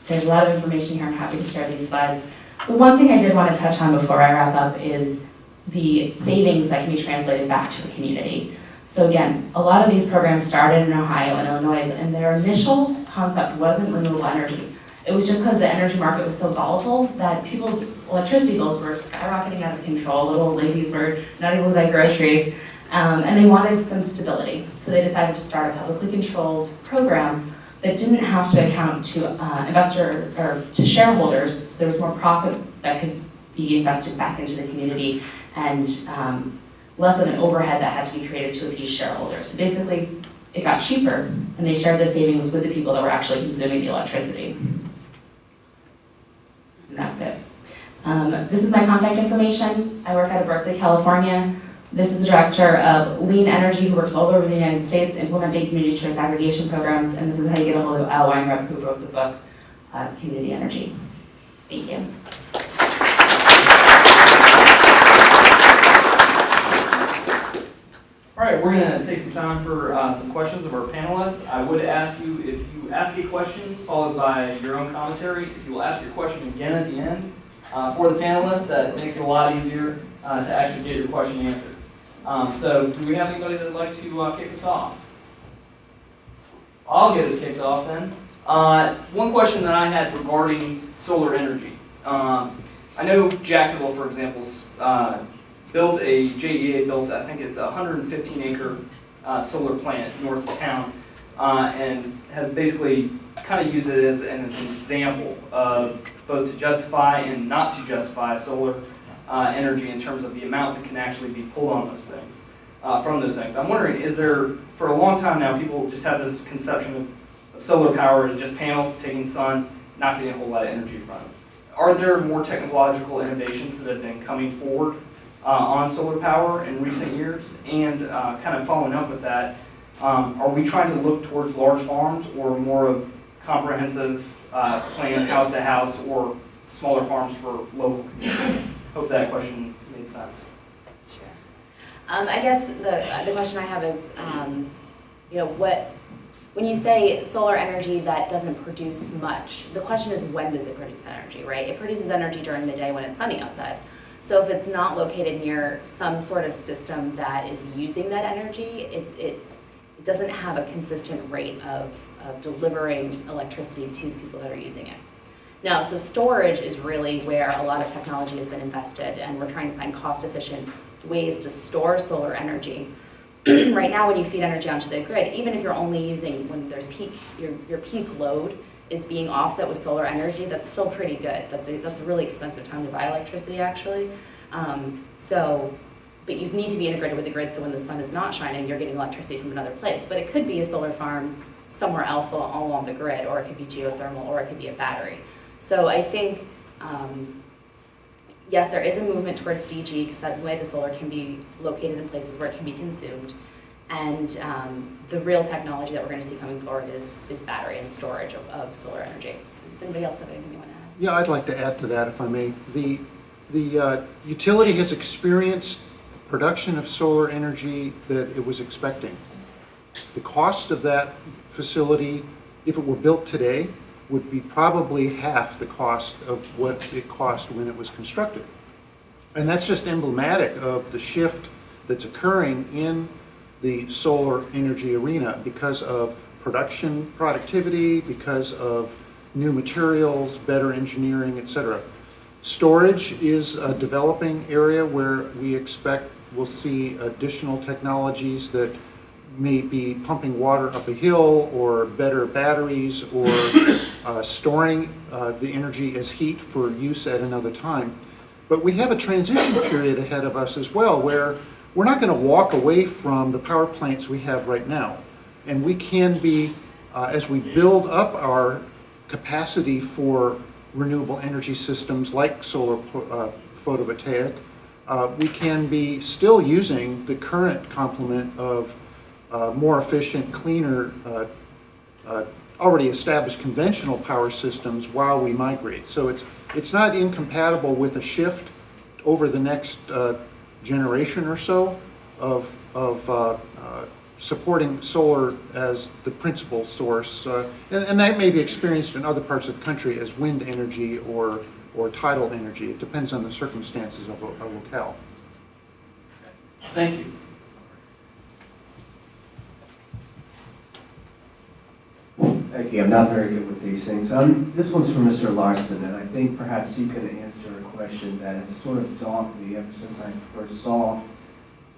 There's a lot of information here. I'm happy to share these slides. The one thing I did want to touch on before I wrap up is the savings that can be translated back to the community. So again, a lot of these programs started in Ohio and Illinois, and their initial concept wasn't renewable energy. It was just because the energy market was so volatile that people's electricity bills were skyrocketing out of control. Little old ladies were not able to buy groceries, and they wanted some stability. So they decided to start a publicly controlled program that didn't have to account to investor or to shareholders, so there was more profit that could be invested back into the community, and less of an overhead that had to be created to appease shareholders. So basically, it got cheaper, and they shared the savings with the people that were actually consuming the electricity. And that's it. This is my contact information. I work out of Berkeley, California. This is the director of Lean Energy, who works all over the United States implementing community choice aggregation programs, and this is how you get a hold of Al Weinreb, who wrote the book, Community Energy. Thank you. All right, we're going to take some time for some questions of our panelists. I would ask you, if you ask a question followed by your own commentary, if you will ask your question again at the end for the panelists, that makes it a lot easier to actually get your question answered. So do we have anybody that would like to kick us off? I'll get us kicked off then. One question that I had regarding solar energy. I know Jacksonville, for example, built a, JEA built, I think it's a 115-acre solar plant north of town, and has basically kind of used it as an example of both to justify and not to justify solar energy in terms of the amount that can actually be pulled on those things, from those things. I'm wondering, is there, for a long time now, people just have this conception of solar power as just panels taking sun, not getting a whole lot of energy from it. Are there more technological innovations that have been coming forward on solar power in recent years? And kind of following up with that, are we trying to look towards large farms or more of comprehensive plan house to house or smaller farms for local communities? Hope that question made sense. Sure. I guess the question I have is, when you say solar energy that doesn't produce much, the question is, when does it produce energy, right? It produces energy during the day when it's sunny outside. So if it's not located near some sort of system that is using that energy, it doesn't have a consistent rate of delivering electricity to the people that are using it. Now, so storage is really where a lot of technology has been invested, and we're trying to find cost-efficient ways to store solar energy. Right now, when you feed energy onto the grid, even if you're only using, when there's peak, your peak load is being offset with solar energy, that's still pretty good. That's a really expensive time to buy electricity, actually. But you need to be integrated with the grid, so when the sun is not shining, you're getting electricity from another place. But it could be a solar farm somewhere else along the grid, or it could be geothermal, or it could be a battery. So I think, yes, there is a movement towards DG, because that way the solar can be located in places where it can be consumed. And the real technology that we're going to see coming forward is battery and storage of solar energy. Does anybody else have anything they want to add? Yeah, I'd like to add to that if I may. The utility has experienced the production of solar energy that it was expecting. The cost of that facility, if it were built today, would be probably half the cost of what it cost when it was constructed. And that's just emblematic of the shift that's occurring in the solar energy arena because of production productivity, because of new materials, better engineering, etc. Storage is a developing area where we expect we'll see additional technologies that may be pumping water up a hill, or better batteries, or storing the energy as heat for use at another time. But we have a transition period ahead of us as well, where we're not going to walk away from the power plants we have right now. And we can be, as we build up our capacity for renewable energy systems like solar photovoltaic, we can be still using the current complement of more efficient, cleaner, already established conventional power systems while we migrate. So it's not incompatible with a shift over the next generation or so of supporting solar as the principal source. And that may be experienced in other parts of the country as wind energy or tidal energy. It depends on the circumstances of a locale. Thank you. Thank you. I'm not very good with these things. This one's from Mr. Larson, and I think perhaps you can answer a question that has sort of dogged me ever since I first saw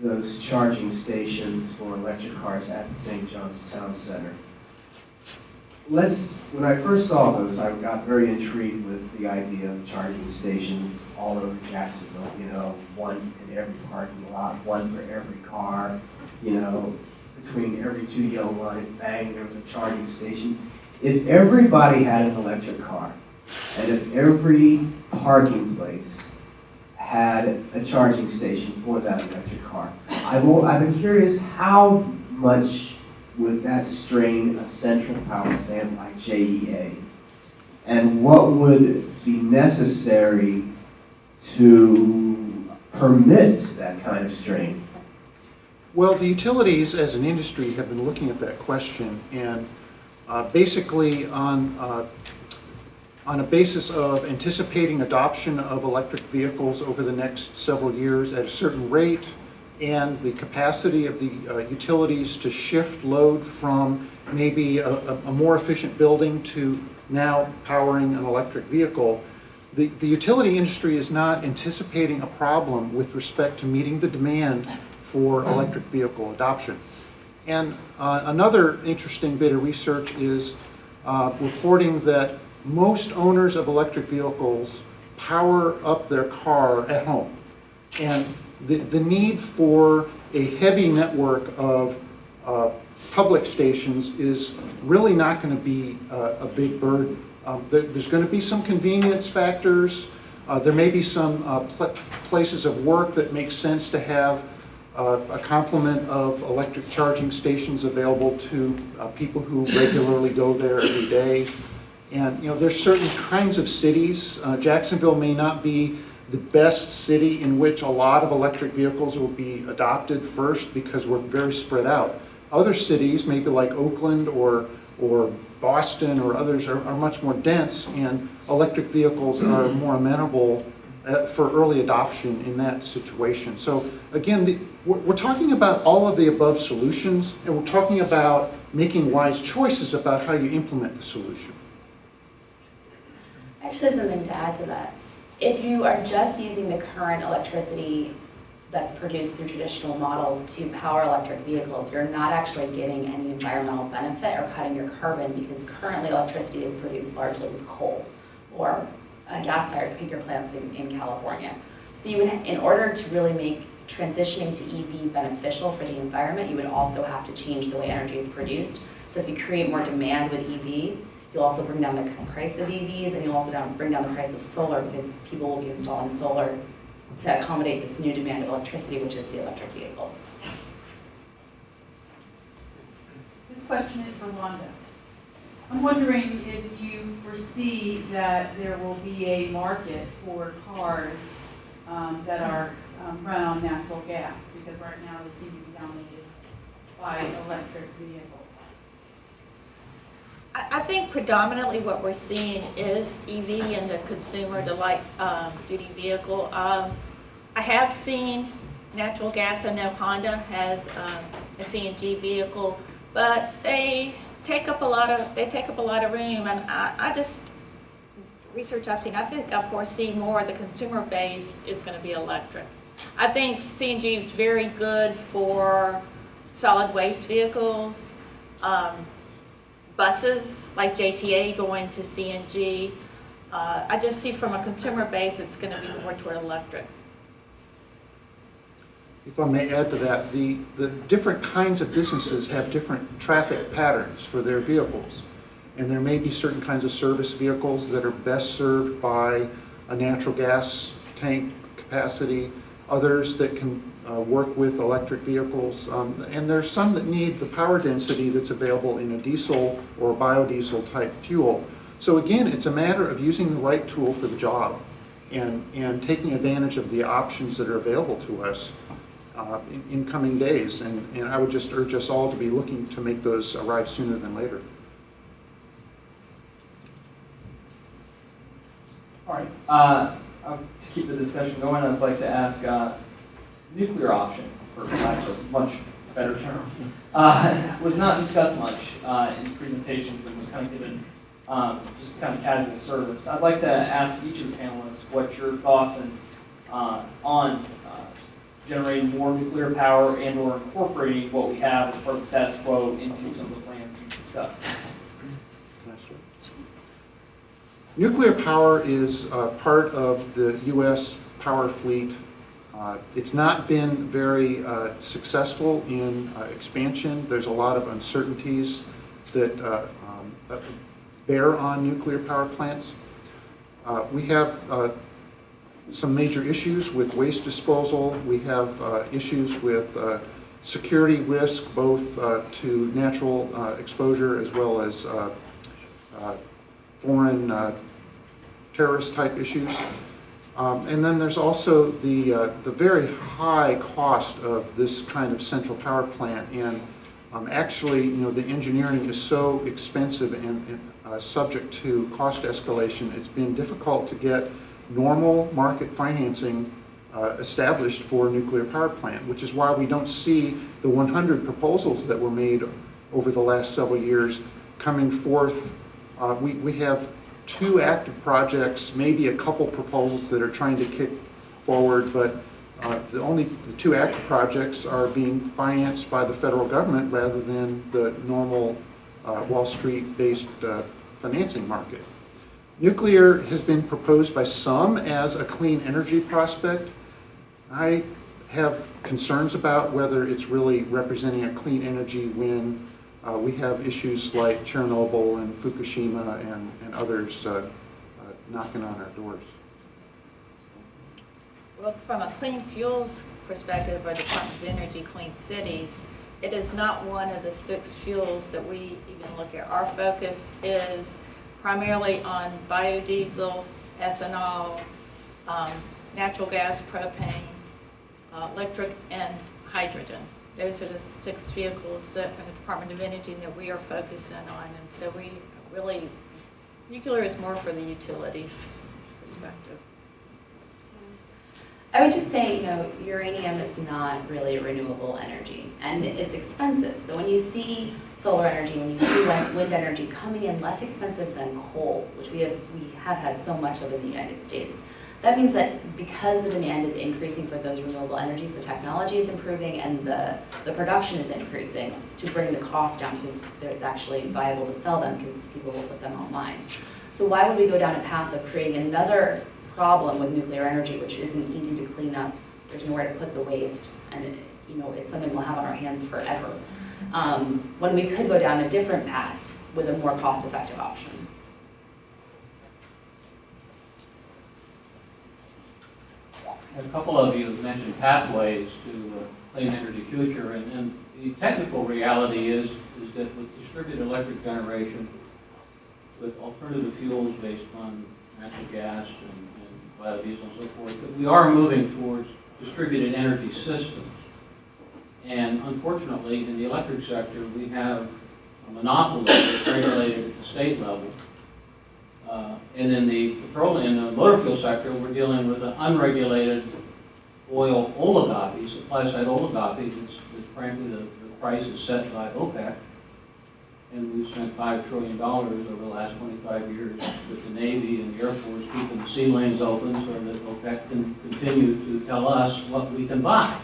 those charging stations for electric cars at the St. John's Town Center. When I first saw those, I got very intrigued with the idea of charging stations all over Jacksonville, you know, one in every parking lot, one for every car, you know, between every two yellow lines, bang, there was a charging station. If everybody had an electric car, and if every parking place had a charging station for that electric car, I've been curious, how much would that strain a central power plant like JEA? And what would be necessary to permit that kind of strain? Well, the utilities as an industry have been looking at that question, and basically on a basis of anticipating adoption of electric vehicles over the next several years at a certain rate, and the capacity of the utilities to shift load from maybe a more efficient building to now powering an electric vehicle, the utility industry is not anticipating a problem with respect to meeting the demand for electric vehicle adoption. And another interesting bit of research is reporting that most owners of electric vehicles power up their car at home. And the need for a heavy network of public stations is really not going to be a big burden. There's going to be some convenience factors. There may be some places of work that make sense to have a complement of electric charging stations available to people who regularly go there every day. And you know, there's certain kinds of cities. Jacksonville may not be the best city in which a lot of electric vehicles will be adopted first because we're very spread out. Other cities, maybe like Oakland or Boston or others, are much more dense, and electric vehicles are more amenable for early adoption in that situation. So again, we're talking about all of the above solutions, and we're talking about making wise choices about how you implement the solution. I actually have something to add to that. If you are just using the current electricity that's produced through traditional models to power electric vehicles, you're not actually getting any environmental benefit or cutting your carbon, because currently electricity is produced largely with coal or gas-fired peaker plants in California. So you would, in order to really make transitioning to EV beneficial for the environment, you would also have to change the way energy is produced. So if you create more demand with EV, you'll also bring down the price of EVs, and you'll also bring down the price of solar, because people will be installing solar to accommodate this new demand of electricity, which is the electric vehicles. This question is for Wanda. I'm wondering if you foresee that there will be a market for cars that are run on natural gas, because right now they seem to be dominated by electric vehicles. I think predominantly what we're seeing is EV in the consumer, the light duty vehicle. I have seen natural gas. I know Honda has a CNG vehicle, but they take up a lot of room. And I just research I've seen, I think I foresee more the consumer base is going to be electric. I think CNG is very good for solid waste vehicles. Buses like JTA going to CNG. I just see from a consumer base it's going to be more toward electric. If I may add to that, the different kinds of businesses have different traffic patterns for their vehicles. And there may be certain kinds of service vehicles that are best served by a natural gas tank capacity, others that can work with electric vehicles, and there's some that need the power density that's available in a diesel or biodiesel type fuel. So again, it's a matter of using the right tool for the job and taking advantage of the options that are available to us in coming days. And I would just urge us all to be looking to make those arrive sooner than later. All right. To keep the discussion going, I'd like to ask nuclear option, for lack of a much better term, was not discussed much in presentations and was kind of given just kind of casual service. I'd like to ask each of the panelists what your thoughts on generating more nuclear power and or incorporating what we have as part of the status quo into some of the plans you've discussed. Nuclear power is part of the U.S. power fleet. It's not been very successful in expansion. There's a lot of uncertainties that bear on nuclear power plants. We have some major issues with waste disposal. We have issues with security risk, both to natural exposure as well as foreign terrorist type issues. And then there's also the very high cost of this kind of central power plant. And actually, the engineering is so expensive and subject to cost escalation, it's been difficult to get normal market financing established for a nuclear power plant, which is why we don't see the 100 proposals that were made over the last several years coming forth. We have 2 active projects, maybe a couple proposals that are trying to kick forward, but the 2 active projects are being financed by the federal government rather than the normal Wall Street-based financing market. Nuclear has been proposed by some as a clean energy prospect. I have concerns about whether it's really representing a clean energy when we have issues like Chernobyl and Fukushima and others knocking on our doors. Well, from a clean fuels perspective, or Department of Energy Clean Cities, it is not one of the 6 fuels that we even look at. Our focus is primarily on biodiesel, ethanol, natural gas, propane, electric, and hydrogen. Those are the 6 vehicles that from the Department of Energy that we are focusing on. And so we really, nuclear is more for the utilities perspective. I would just say, uranium is not really a renewable energy, and it's expensive. So when you see solar energy, when you see wind energy coming in less expensive than coal, which we have had so much of in the United States, that means that because the demand is increasing for those renewable energies, the technology is improving and the production is increasing to bring the cost down because it's actually viable to sell them because people will put them online. So why would we go down a path of creating another problem with nuclear energy, which isn't easy to clean up? There's nowhere to put the waste, and it's something we'll have on our hands forever. When we could go down a different path with a more cost-effective option. A couple of you have mentioned pathways to a clean energy future, and the technical reality is that with distributed electric generation, with alternative fuels based on natural gas and biodiesel and so forth, that we are moving towards distributed energy systems. And unfortunately, in the electric sector, we have a monopoly that's regulated at the state level. And in the motor fuel sector, we're dealing with an unregulated oil oligopoly, supply-side oligopoly, that's frankly the price is set by OPEC. And we've spent $5 trillion over the last 25 years with the Navy and the Air Force keeping the sea lanes open so that OPEC can continue to tell us what we can buy.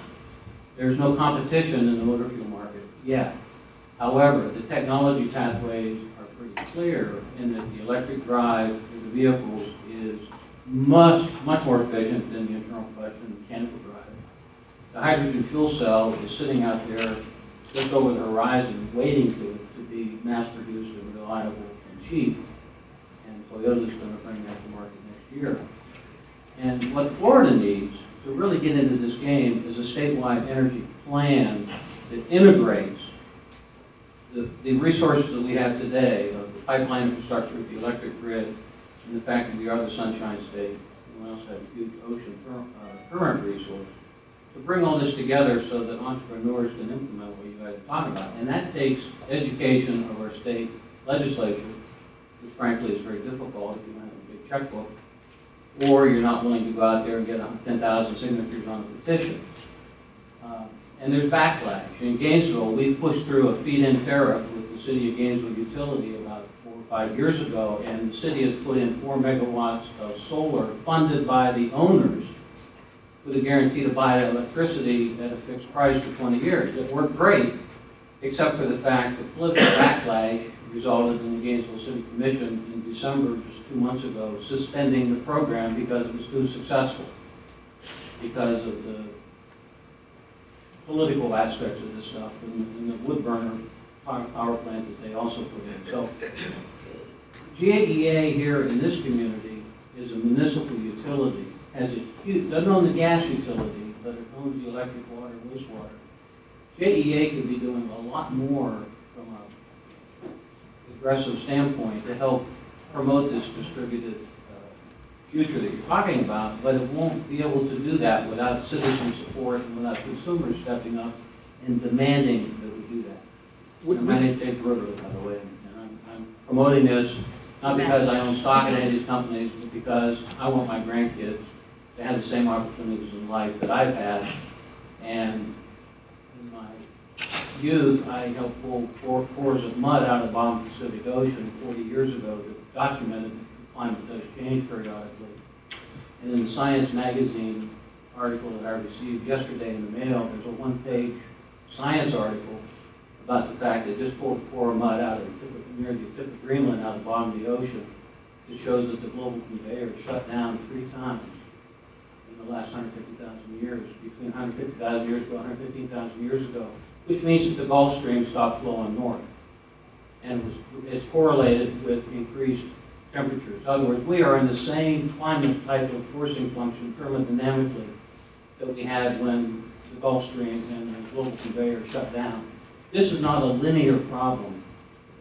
There's no competition in the motor fuel market yet. However, the technology pathways are pretty clear in that the electric drive of the vehicles is much more efficient than the internal combustion mechanical drive. The hydrogen fuel cell is sitting out there just over the horizon waiting to be mass-produced and reliable and cheap. And Toyota's going to bring that to market next year. And what Florida needs to really get into this game is a statewide energy plan that integrates the resources that we have today of the pipeline infrastructure, the electric grid, and the fact that we are the Sunshine State. And we also have a huge ocean current resource. To bring all this together so that entrepreneurs can implement what you guys are talking about. And that takes education of our state legislature, which frankly is very difficult if you don't have a big checkbook, or you're not willing to go out there and get 10,000 signatures on a petition. And there's backlash. In Gainesville, we pushed through a feed-in tariff with the city of Gainesville utility about 4 or 5 years ago, and the city has put in 4 megawatts of solar funded by the owners with a guarantee to buy electricity at a fixed price for 20 years. It worked great, except for the fact that political backlash resulted in the Gainesville City Commission in December, just 2 months ago, suspending the program because it was too successful, because of the political aspects of this stuff and the wood burner power plant that they also put in. So GAEA here in this community is a municipal utility. Has a huge, doesn't own the gas utility, but it owns the electric, water, and wastewater. JEA could be doing a lot more from an aggressive standpoint to help promote this distributed future that you're talking about, but it won't be able to do that without citizen support and without consumers stepping up and demanding that we do that. My name's Dave Bruder, by the way, and I'm promoting this not because I own stock in any of these companies, but because I want my grandkids to have the same opportunities in life that I've had. And in my youth, I helped pull 4 cores of mud out of the bottom of the Pacific Ocean 40 years ago that documented that climate does change periodically. And in the Science magazine article that I received yesterday in the mail, there's a 1-page science article about the fact that just pulled a core of mud out of near the tip of Greenland out of the bottom of the ocean. It shows that the global conveyor shut down 3 times in the last 150,000 years, between 150,000 years ago and 115,000 years ago, which means that the Gulf Stream stopped flowing north and is correlated with increased temperatures. In other words, we are in the same climate type of forcing function thermodynamically that we had when the Gulf Stream and the global conveyor shut down. This is not a linear problem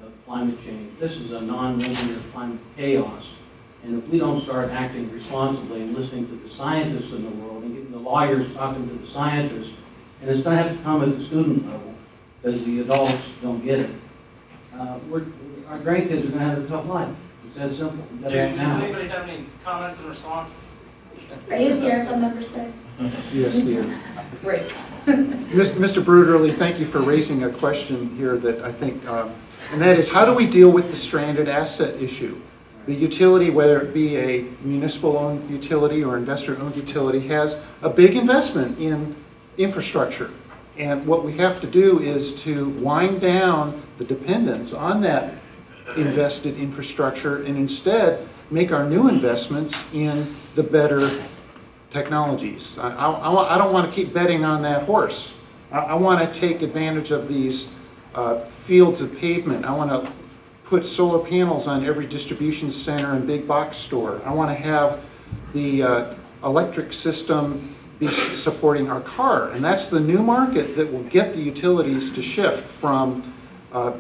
of climate change. This is a non-linear climate chaos. And if we don't start acting responsibly and listening to the scientists in the world and getting the lawyers talking to the scientists, and it's going to have to come at the student level because the adults don't get it. Our grandkids are going to have a tough life. It's that simple. Does anybody have any comments in response? Are you Sierra Club member, sir? Yes, he is. Great. Mr. Bruderly, thank you for raising a question here that I think, and that is, how do we deal with the stranded asset issue? The utility, whether it be a municipal-owned utility or investor-owned utility, has a big investment in infrastructure. And what we have to do is to wind down the dependence on that invested infrastructure and instead make our new investments in the better technologies. I don't want to keep betting on that horse. I want to take advantage of these fields of pavement. I want to put solar panels on every distribution center and big box store. I want to have the electric system be supporting our car. And that's the new market that will get the utilities to shift from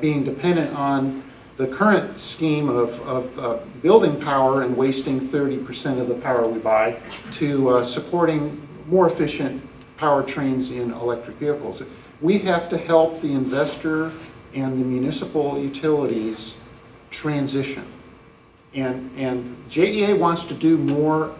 being dependent on the current scheme of building power and wasting 30% of the power we buy to supporting more efficient powertrains in electric vehicles. We have to help the investor and the municipal utilities transition. And JEA wants to do more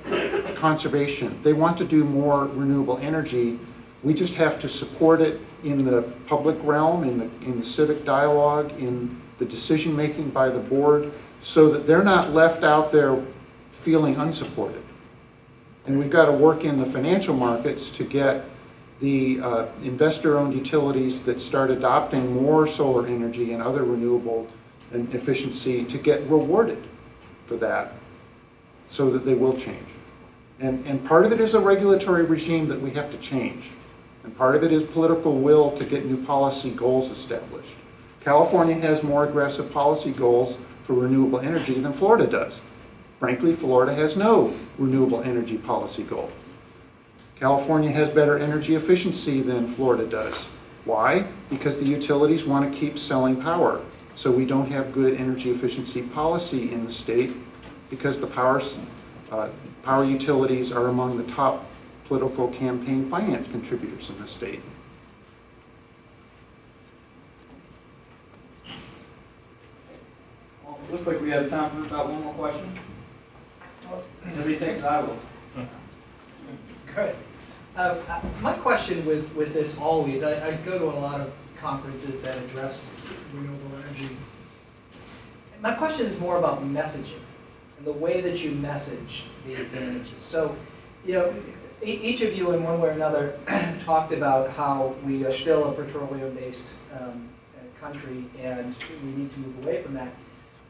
conservation. They want to do more renewable energy. We just have to support it in the public realm, in the civic dialogue, in the decision-making by the board, so that they're not left out there feeling unsupported. And we've got to work in the financial markets to get the investor-owned utilities that start adopting more solar energy and other renewable and efficiency to get rewarded for that, so that they will change. And part of it is a regulatory regime that we have to change. And part of it is political will to get new policy goals established. California has more aggressive policy goals for renewable energy than Florida does. Frankly, Florida has no renewable energy policy goal. California has better energy efficiency than Florida does. Why? Because the utilities want to keep selling power. So we don't have good energy efficiency policy in the state, because the power utilities are among the top political campaign finance contributors in the state. Well, it looks like we have time for about one more question. Nobody takes it, I will. Good. My question with this always, I go to a lot of conferences that address renewable energy. My question is more about messaging and the way that you message the advantages. So, you know, each of you in one way or another talked about how we are still a petroleum-based country and we need to move away from that.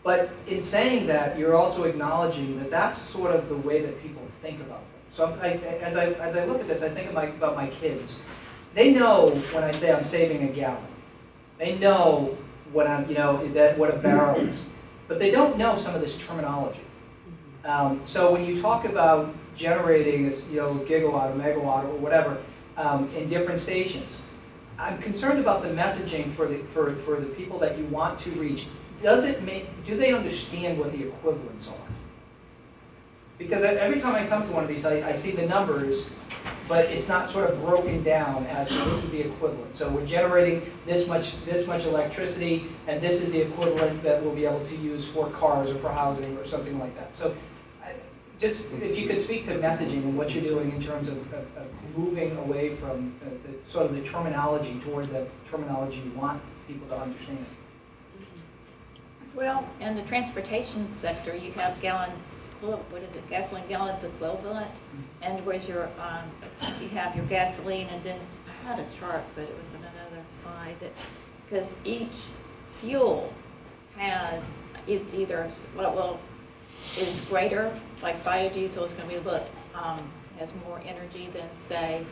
But in saying that, you're also acknowledging that that's sort of the way that people think about things. So as I look at this, I think about my kids. They know when I say I'm saving a gallon. They know when I'm, what a barrel is. But they don't know some of this terminology. So when you talk about generating, gigawatt or megawatt or whatever in different stations, I'm concerned about the messaging for the people that you want to reach. Do they understand what the equivalents are? Because every time I come to one of these, I see the numbers, but it's not sort of broken down as to this is the equivalent. So we're generating this much electricity, and this is the equivalent that we'll be able to use for cars or for housing or something like that. So just if you could speak to messaging and what you're doing in terms of moving away from the terminology toward the terminology you want people to understand. Well, in the transportation sector, you have gasoline gallons equivalent, and where's your, you have your gasoline, and then I had a chart, but it was on another slide, because each fuel has, it's either, is greater, like biodiesel is going to be has more energy than, say,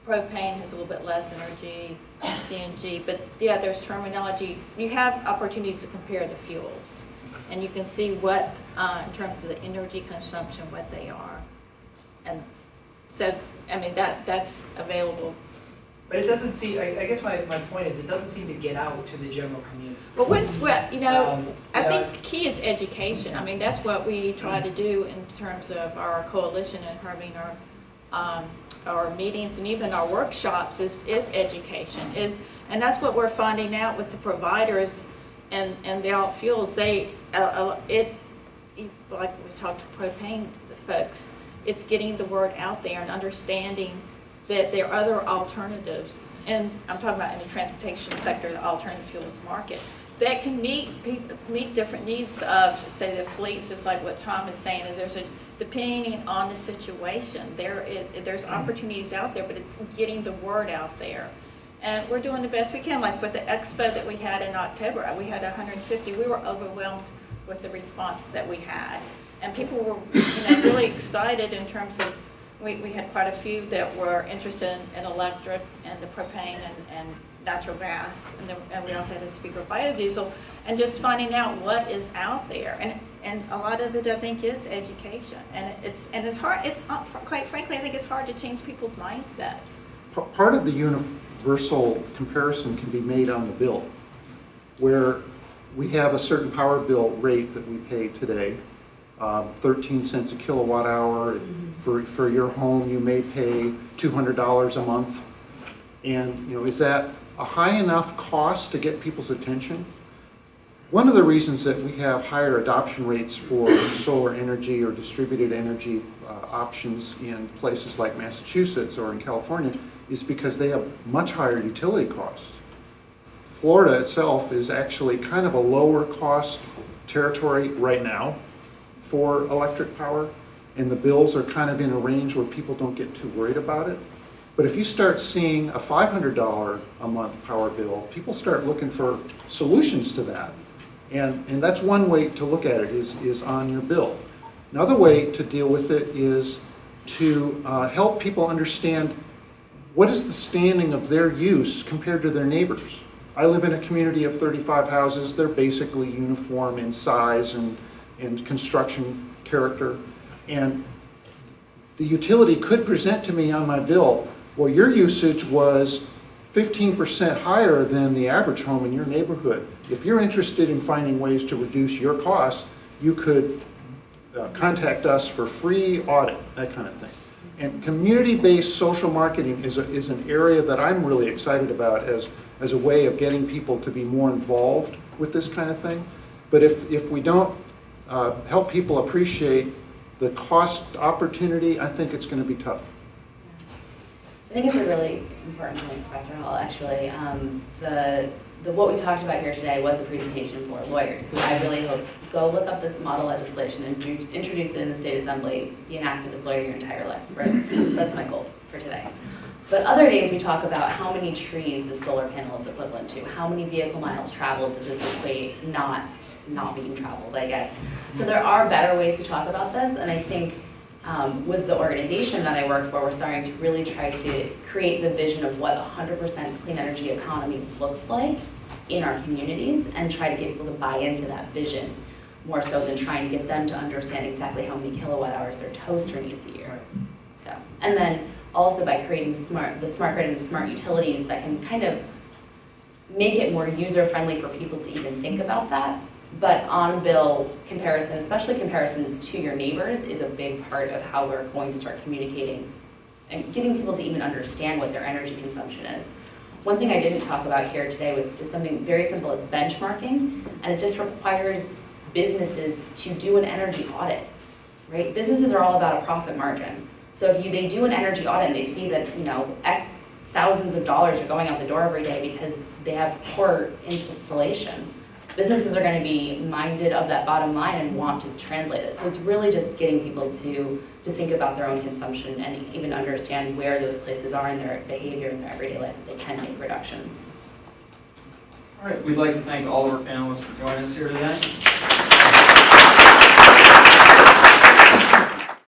propane has a little bit less energy, CNG, but yeah, there's terminology. You have opportunities to compare the fuels, and you can see what, in terms of the energy consumption, what they are. And so, I mean, that's available. But it doesn't seem, I guess my point is, it doesn't seem to get out to the general community. But I think the key is education. I mean, that's what we try to do in terms of our coalition and having our meetings and even our workshops is education. And that's what we're finding out with the providers and the alt fuels. Like we talked to propane folks, it's getting the word out there and understanding that there are other alternatives, and I'm talking about in the transportation sector, the alternative fuels market, that can meet different needs of, say, the fleets. It's like what Tom is saying, is depending on the situation, there's opportunities out there, but it's getting the word out there. And we're doing the best we can. Like with the expo that we had in October, we had 150. We were overwhelmed with the response that we had. And people were really excited in terms of, we had quite a few that were interested in electric and the propane and natural gas, and we also had a speaker of biodiesel, and just finding out what is out there. And a lot of it, I think, is education. And it's hard, quite frankly, I think it's hard to change people's mindsets. Part of the universal comparison can be made on the bill, where we have a certain power bill rate that we pay today, 13 cents a kilowatt hour. For your home, you may pay $200 a month. And, you know, is that a high enough cost to get people's attention? One of the reasons that we have higher adoption rates for solar energy or distributed energy options in places like Massachusetts or in California is because they have much higher utility costs. Florida itself is actually kind of a lower cost territory right now for electric power, and the bills are kind of in a range where people don't get too worried about it. But if you start seeing a $500 a month power bill, people start looking for solutions to that. And that's one way to look at it, is on your bill. Another way to deal with it is to help people understand what is the standing of their use compared to their neighbors. I live in a community of 35 houses. They're basically uniform in size and construction character. And the utility could present to me on my bill, well, your usage was 15% higher than the average home in your neighborhood. If you're interested in finding ways to reduce your costs, you could contact us for free audit, that kind of thing. And community-based social marketing is an area that I'm really excited about as a way of getting people to be more involved with this kind of thing. But if we don't help people appreciate the cost opportunity, I think it's going to be tough. I think it's a really important point, Professor Hall, actually. What we talked about here today was a presentation for lawyers, who I really hope go look up this model legislation and introduce it in the state assembly, be an activist lawyer your entire life, right? That's my goal for today. But other days we talk about how many trees the solar panel is equivalent to, how many vehicle miles traveled does this equate not being traveled, I guess. So there are better ways to talk about this, and I think with the organization that I work for, we're starting to really try to create the vision of what 100% clean energy economy looks like in our communities and try to get people to buy into that vision more so than trying to get them to understand exactly how many kilowatt hours their toaster needs a year. So, and then also by creating the smart grid and smart utilities that can kind of make it more user-friendly for people to even think about that. But on-bill comparison, especially comparisons to your neighbors, is a big part of how we're going to start communicating and getting people to even understand what their energy consumption is. One thing I didn't talk about here today is something very simple. It's benchmarking, and it just requires businesses to do an energy audit, right? Businesses are all about a profit margin. So if they do an energy audit and they see that, X thousands of dollars are going out the door every day because they have poor installation, businesses are going to be minded of that bottom line and want to translate it. So it's really just getting people to think about their own consumption and even understand where those places are in their behavior in their everyday life that they can make reductions. All right, we'd like to thank all of our panelists for joining us here today.